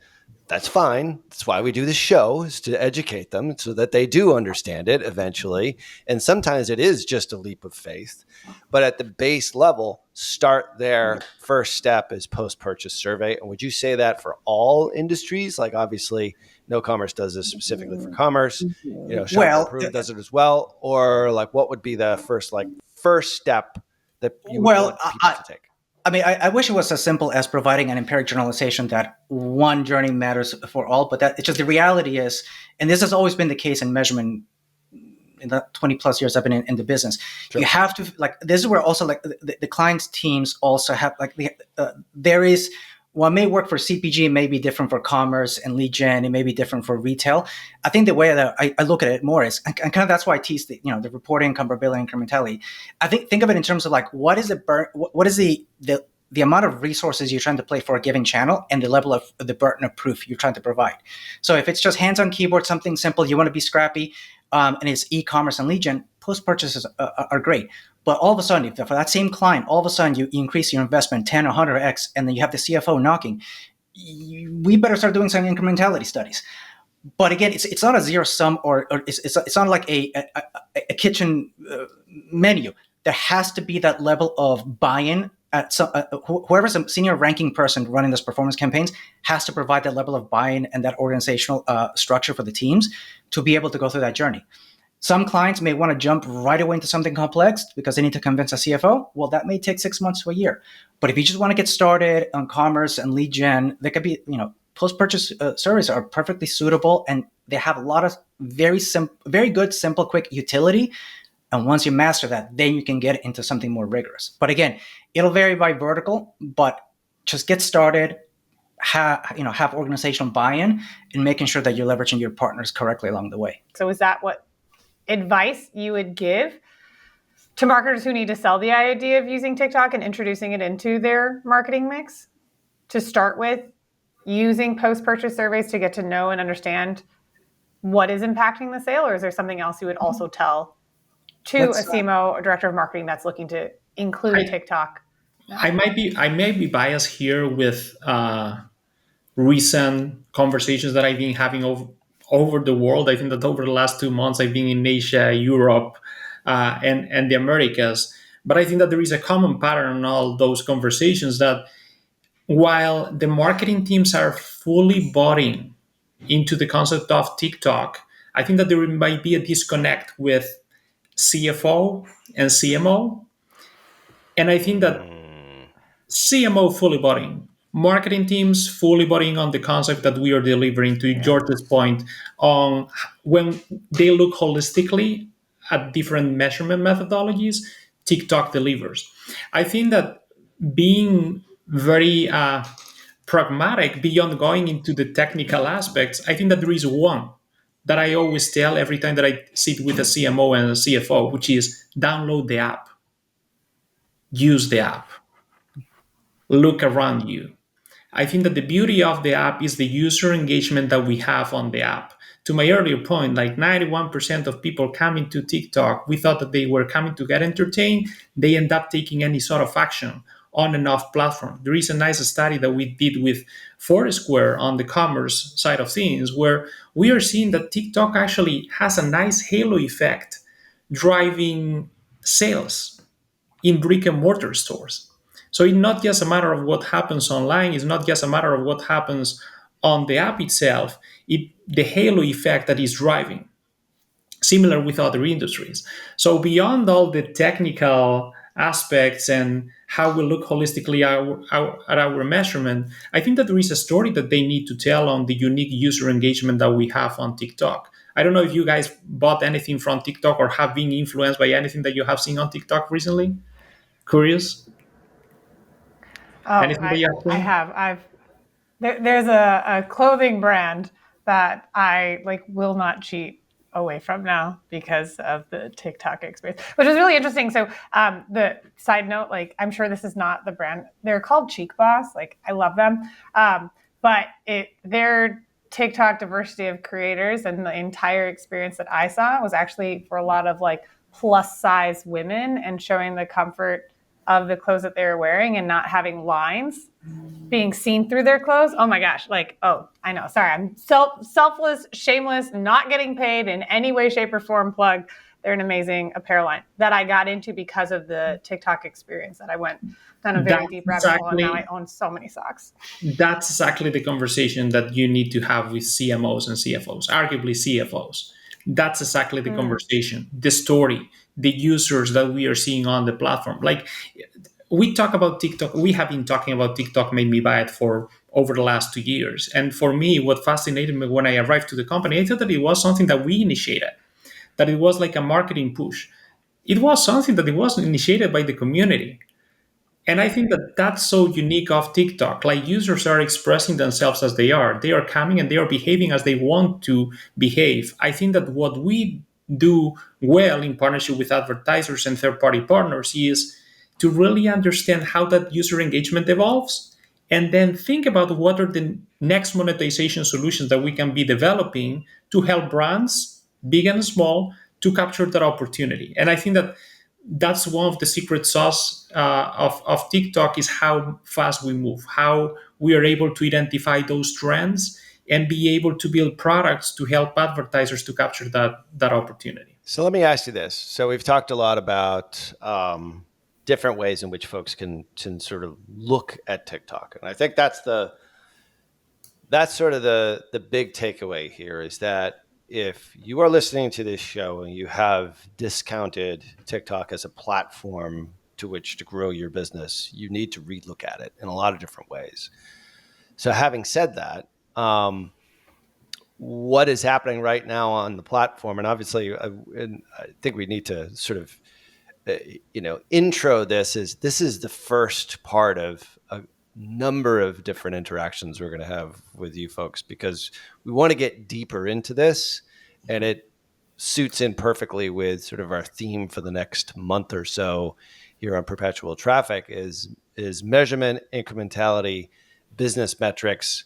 That's fine. That's why we do the show, is to educate them so that they do understand it eventually. And sometimes it is just a leap of faith. But at the base level, start there. First step is post-purchase survey. And would you say that for all industries? Like, obviously, no commerce does this specifically for commerce. Shopper Approved does it as well. Or like, what would be the first step that you would want people to take? I mean, I wish it was as simple as providing an empiric generalization that one journey matters for all, but that it's just the reality is, and this has always been the case in measurement in the 20 plus years I've been in the business. Sure. You have to, like, this is where also like the client's teams also have like, there is, what may work for CPG may be different for commerce and lead gen. It may be different for retail. I think the way that I look at it more is, and kind of that's why I tease the reporting, comparability, incrementality. I think of it in terms of like, what is the amount of resources you're trying to play for a given channel and the level of the burden of proof you're trying to provide. So if it's just hands on keyboard, something simple, you want to be scrappy, and it's e-commerce and lead gen, post purchases are great. But all of a sudden, if for that same client, all of a sudden you increase your investment 10 or 100x, and then you have the CFO knocking, we better start doing some incrementality studies. But again, it's not a zero sum, or it's not like a kitchen menu. There has to be that level of buy-in. Whoever's a senior ranking person running those performance campaigns has to provide that level of buy-in and that organizational structure for the teams to be able to go through that journey. Some clients may want to jump right away into something complex because they need to convince a CFO. Well, that may take 6 months to a year. But if you just want to get started on commerce and lead gen, they could be, post-purchase surveys are perfectly suitable, and they have a lot of very good, simple, quick utility. And once you master that, then you can get into something more rigorous. But again, it'll vary by vertical, but just get started, have organizational buy-in, and making sure that you're leveraging your partners correctly along the way. So is that what advice you would give to marketers who need to sell the idea of using TikTok and introducing it into their marketing mix? To start with, using post-purchase surveys to get to know and understand what is impacting the sale, or is there something else you would also tell to a CMO or director of marketing that's looking to include TikTok? I may be biased here with recent conversations that I've been having over the world. I think that over the last 2 months, I've been in Asia, Europe, and the Americas. But I think that there is a common pattern in all those conversations that while the marketing teams are fully bought into the concept of TikTok, I think that there might be a disconnect with CFO and CMO. And I think that CMO fully bought in. Marketing teams fully bought in on the concept that we are delivering, to George's point, on when they look holistically at different measurement methodologies, TikTok delivers. I think that being very pragmatic beyond going into the technical aspects, I think that there is one that I always tell every time that I sit with a CMO and a CFO, which is download the app, use the app, look around you. I think that the beauty of the app is the user engagement that we have on the app. To my earlier point, like 91% of people coming to TikTok, we thought that they were coming to get entertained. They end up taking any sort of action on and off platform. There is a nice study that we did with Foursquare on the commerce side of things, where we are seeing that TikTok actually has a nice halo effect driving sales in brick and mortar stores. So it's not just a matter of what happens online. It's not just a matter of what happens on the app itself. The halo effect that is driving. Similar with other industries. So beyond all the technical aspects and how we look holistically at our measurement, I think that there is a story that they need to tell on the unique user engagement that we have on TikTok. I don't know if you guys bought anything from TikTok or have been influenced by anything that you have seen on TikTok recently. Curious? Oh, Anything that you have I seen? have. There's a clothing brand that I like will not cheat away from now because of the TikTok experience, which is really interesting. So the side note, like I'm sure this is not the brand. They're called Cheek Boss. Like I love them, but their TikTok diversity of creators and the entire experience that I saw was actually for a lot of like plus size women and showing the comfort of the clothes that they were wearing and not having lines being seen through their clothes. Oh my gosh. Like, oh, I know. Sorry. I'm selfless, shameless, not getting paid in any way, shape, or form plug. They're an amazing apparel line that I got into because of the TikTok experience that I went down a very That's deep rabbit hole. And now I exactly own so many socks. that's exactly the conversation that you need to have with CMOs and CFOs, arguably CFOs. That's exactly the conversation, the story, the users that we are seeing on the platform. Like we talk about TikTok, we have been talking about TikTok made me buy it for over the last 2 years. And for me, what fascinated me when I arrived to the company, I thought that it was something that we initiated, that it was like a marketing push. It was something that it was initiated by the community. And I think that that's so unique of TikTok. Like users are expressing themselves as they are. They are coming and they are behaving as they want to behave. I think that what we do well in partnership with advertisers and third party partners is to really understand how that user engagement evolves and then think about what are the next monetization solutions that we can be developing to help brands, big and small, to capture that opportunity. And I think that that's one of the secret sauce of TikTok is how fast we move, how we are able to identify those trends and be able to build products to help advertisers to capture that opportunity. So let me ask you this. So we've talked a lot about different ways in which folks can sort of look at TikTok, and I think that's sort of the big takeaway here is that if you are listening to this show and you have discounted TikTok as a platform to which to grow your business, you need to relook at it in a lot of different ways. So having said that, what is happening right now on the platform, and obviously, and I think we need to sort of intro this is the first part of a number of different interactions we're going to have with you folks because we want to get deeper into this, and it suits in perfectly with sort of our theme for the next month or so here on Perpetual Traffic is measurement, incrementality, business metrics,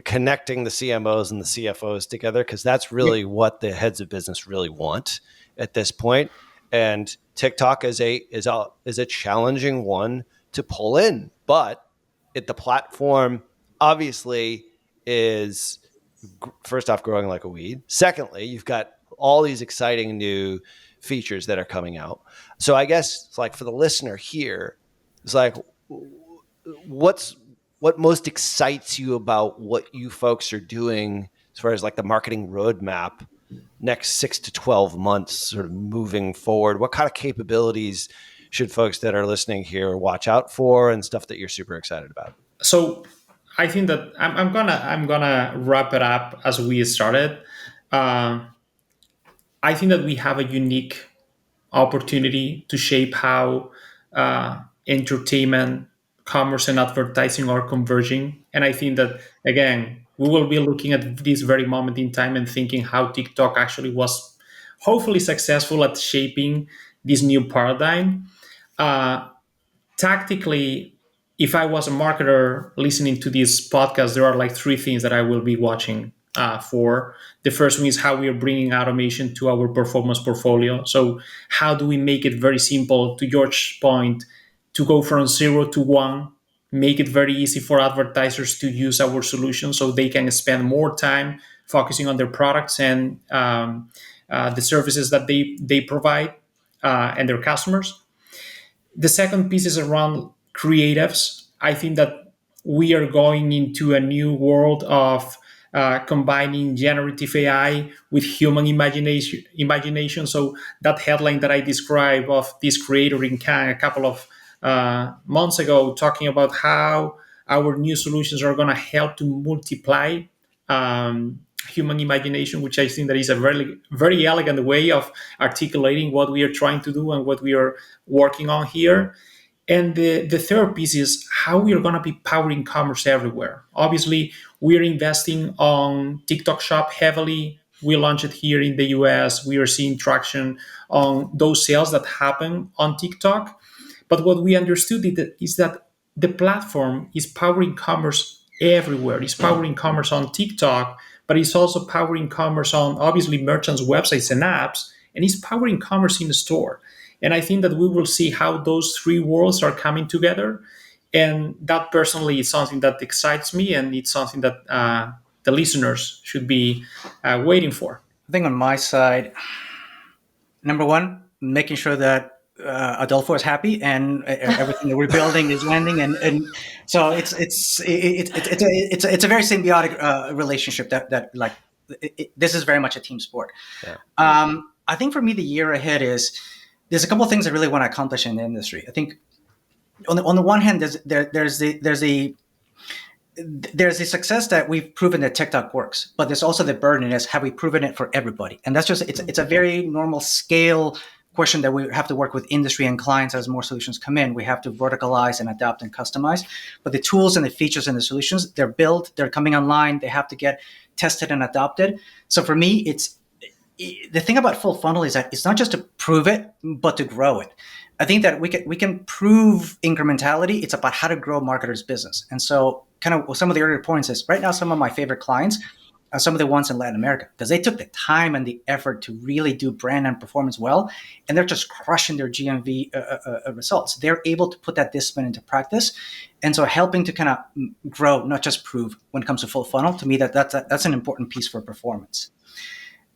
connecting the CMOs and the CFOs together, because that's really what the heads of business really want at this point. And TikTok is a challenging one to pull in, but the platform obviously is first off growing like a weed. Secondly, you've got all these exciting new features that are coming out. So I guess it's like for the listener here, it's like what most excites you about what you folks are doing as far as like the marketing roadmap next 6 to 12 months sort of moving forward? What kind of capabilities should folks that are listening here watch out for and stuff that you're super excited about? So I think that I'm gonna wrap it up as we started. Uh, I think that we have a unique opportunity to shape how entertainment, commerce, and advertising are converging. And I think that, again, we will be looking at this very moment in time and thinking how TikTok actually was hopefully successful at shaping this new paradigm. Uh, Tactically, if I was a marketer listening to this podcast, there are like three things that I will be watching for. The first one is how we are bringing automation to our performance portfolio. So, how do we make it very simple, to George's point, to go from 0 to 1, make it very easy for advertisers to use our solution so they can spend more time focusing on their products and the services that they provide and their customers. The second piece is around creatives. I think that we are going into a new world of combining generative AI with human imagination. So that headline that I described of this creator in Cannes a couple of months ago, talking about how our new solutions are going to help to multiply human imagination, which I think that is a very, very elegant way of articulating what we are trying to do and what we are working on here. And the third piece is how we are going to be powering commerce everywhere. Obviously, we're investing on TikTok Shop heavily. We launched it here in the US. We are seeing traction on those sales that happen on TikTok. But what we understood is that the platform is powering commerce everywhere. It's powering commerce on TikTok, but it's also powering commerce on obviously merchants' websites and apps, and it's powering commerce in the store. And I think that we will see how those three worlds are coming together. And that personally is something that excites me, and it's something that the listeners should be waiting for. I think on my side, number one, making sure that Adolfo is happy and everything that we're building is landing, and so it's a very symbiotic relationship that like this is very much a team sport. Yeah. I think for me the year ahead is there's a couple of things I really want to accomplish in the industry. I think on the one hand there's a success that we've proven that TikTok works, but there's also the burden is have we proven it for everybody? And that's just it's a very normal scale question that we have to work with industry and clients as more solutions come in. We have to verticalize and adapt and customize. But the tools and the features and the solutions, they're built, they're coming online, they have to get tested and adopted. So for me, it's the thing about full funnel is that it's not just to prove it, but to grow it. I think that we can prove incrementality. It's about how to grow marketers' business. And so kind of some of the earlier points is right now some of my favorite clients are some of the ones in Latin America because they took the time and the effort to really do brand and performance well, and they're just crushing their GMV results. They're able to put that discipline into practice, and so helping to kind of grow, not just prove. When it comes to full funnel, to me that's an important piece for performance.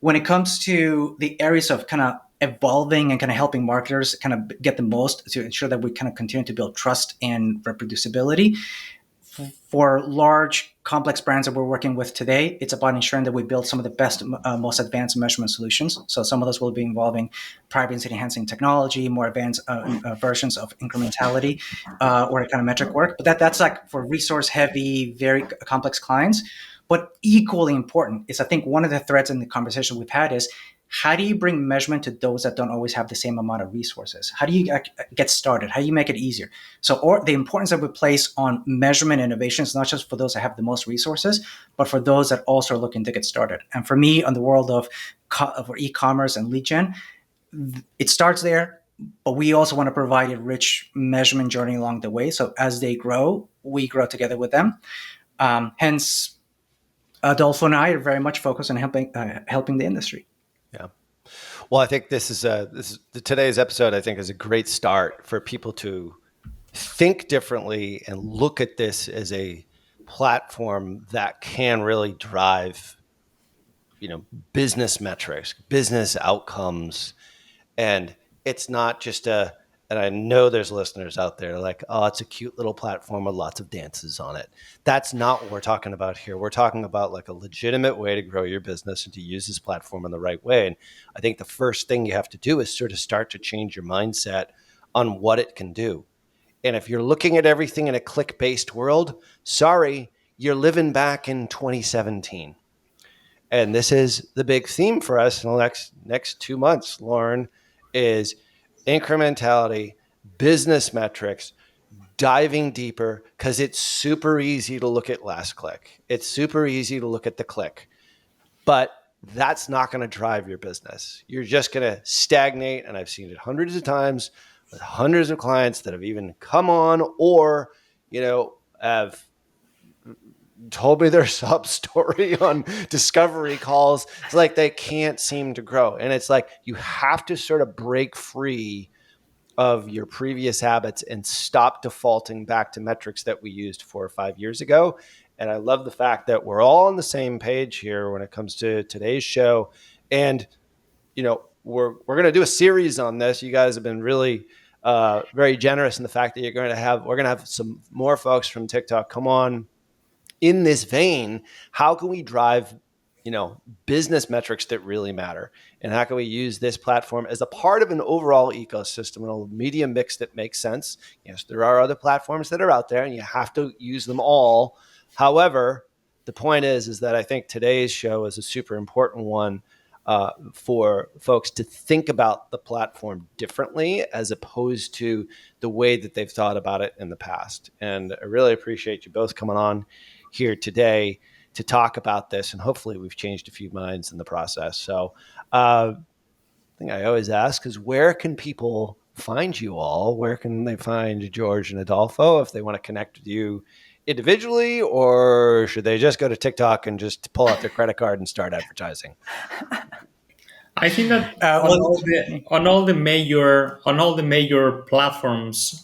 When it comes to the areas of kind of evolving and kind of helping marketers kind of get the most to ensure that we kind of continue to build trust and reproducibility. For large, complex brands that we're working with today, it's about ensuring that we build some of the best, most advanced measurement solutions. So some of those will be involving privacy-enhancing technology, more advanced versions of incrementality or kind of metric work. But that's like for resource-heavy, very complex clients. But equally important is, I think, one of the threads in the conversation we've had is how do you bring measurement to those that don't always have the same amount of resources? How do you get started? How do you make it easier? So or the importance that we place on measurement innovations, not just for those that have the most resources, but for those that also are looking to get started. And for me, on the world of e-commerce and lead gen, it starts there, but we also want to provide a rich measurement journey along the way. So as they grow, we grow together with them. Hence, Adolfo and I are very much focused on helping the industry. Yeah. Well, I think this is today's episode, I think, is a great start for people to think differently and look at this as a platform that can really drive, business metrics, business outcomes. And it's not just and I know there's listeners out there like, oh, it's a cute little platform with lots of dances on it. That's not what we're talking about here. We're talking about like a legitimate way to grow your business and to use this platform in the right way. And I think the first thing you have to do is sort of start to change your mindset on what it can do. And if you're looking at everything in a click-based world, sorry, you're living back in 2017. And this is the big theme for us in the next 2 months, Lauren, is incrementality, business metrics, diving deeper, because it's super easy to look at last click. It's super easy to look at the click, but that's not going to drive your business. You're just going to stagnate. And I've seen it hundreds of times with hundreds of clients that have even come on or, have told me their sub story on discovery calls. It's like they can't seem to grow. And it's like you have to sort of break free of your previous habits and stop defaulting back to metrics that we used 4 or 5 years ago. And I love the fact that we're all on the same page here when it comes to today's show. And, we're going to do a series on this. You guys have been really very generous in the fact that we're going to have some more folks from TikTok come on in this vein, how can we drive, business metrics that really matter? And how can we use this platform as a part of an overall ecosystem and a media mix that makes sense? Yes, there are other platforms that are out there and you have to use them all. However, the point is that I think today's show is a super important one for folks to think about the platform differently as opposed to the way that they've thought about it in the past. And I really appreciate you both coming on here today to talk about this. And hopefully we've changed a few minds in the process. So thing I always ask is, where can people find you all? Where can they find George and Adolfo if they want to connect with you individually, or should they just go to TikTok and just pull out their credit card and start advertising? I think that on all the major platforms,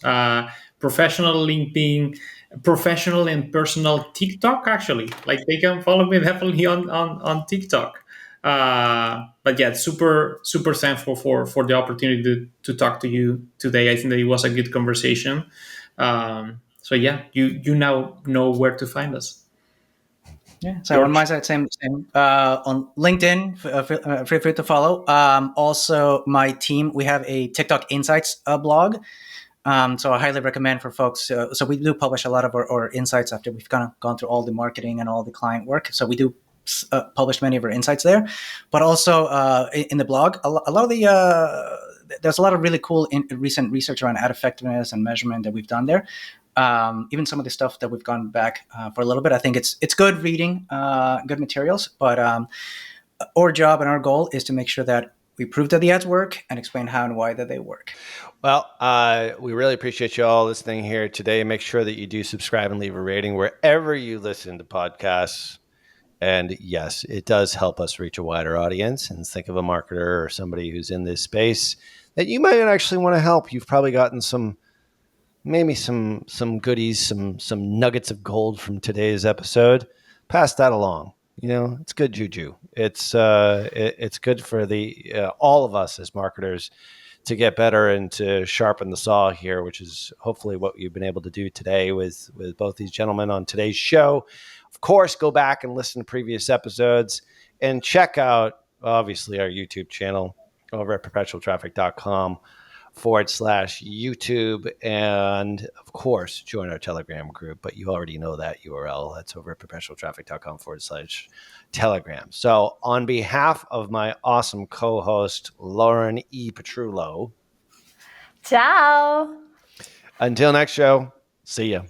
professional LinkedIn, professional and personal TikTok, actually, like they can follow me definitely on TikTok. But yeah, super thankful for the opportunity to talk to you today. I think that it was a good conversation. So yeah, you now know where to find us. Yeah. So on my side, same. On LinkedIn, feel free to follow. Also, my team, we have a TikTok Insights blog. So I highly recommend for folks. So we do publish a lot of our insights after we've kind of gone through all the marketing and all the client work. So we do publish many of our insights there, but also in the blog, a lot of the there's a lot of really cool recent research around ad effectiveness and measurement that we've done there. Even some of the stuff that we've gone back for a little bit. I think it's good reading, good materials. But our job and our goal is to make sure that we prove that the ads work and explain how and why that they work. Well, we really appreciate you all listening here today. Make sure that you do subscribe and leave a rating wherever you listen to podcasts. And yes, it does help us reach a wider audience. And think of a marketer or somebody who's in this space that you might actually want to help. You've probably gotten some goodies, some nuggets of gold from today's episode. Pass that along. It's good juju. It's good for the all of us as marketers to get better and to sharpen the saw here, which is hopefully what you've been able to do today with both these gentlemen on today's show. Of course, go back and listen to previous episodes and check out, obviously, our YouTube channel over at perpetualtraffic.com/YouTube. And of course, join our Telegram group, but you already know that URL. That's over at perpetualtraffic.com/Telegram. So on behalf of my awesome co-host, Lauren E. Petrullo. Ciao. Until next show, see ya.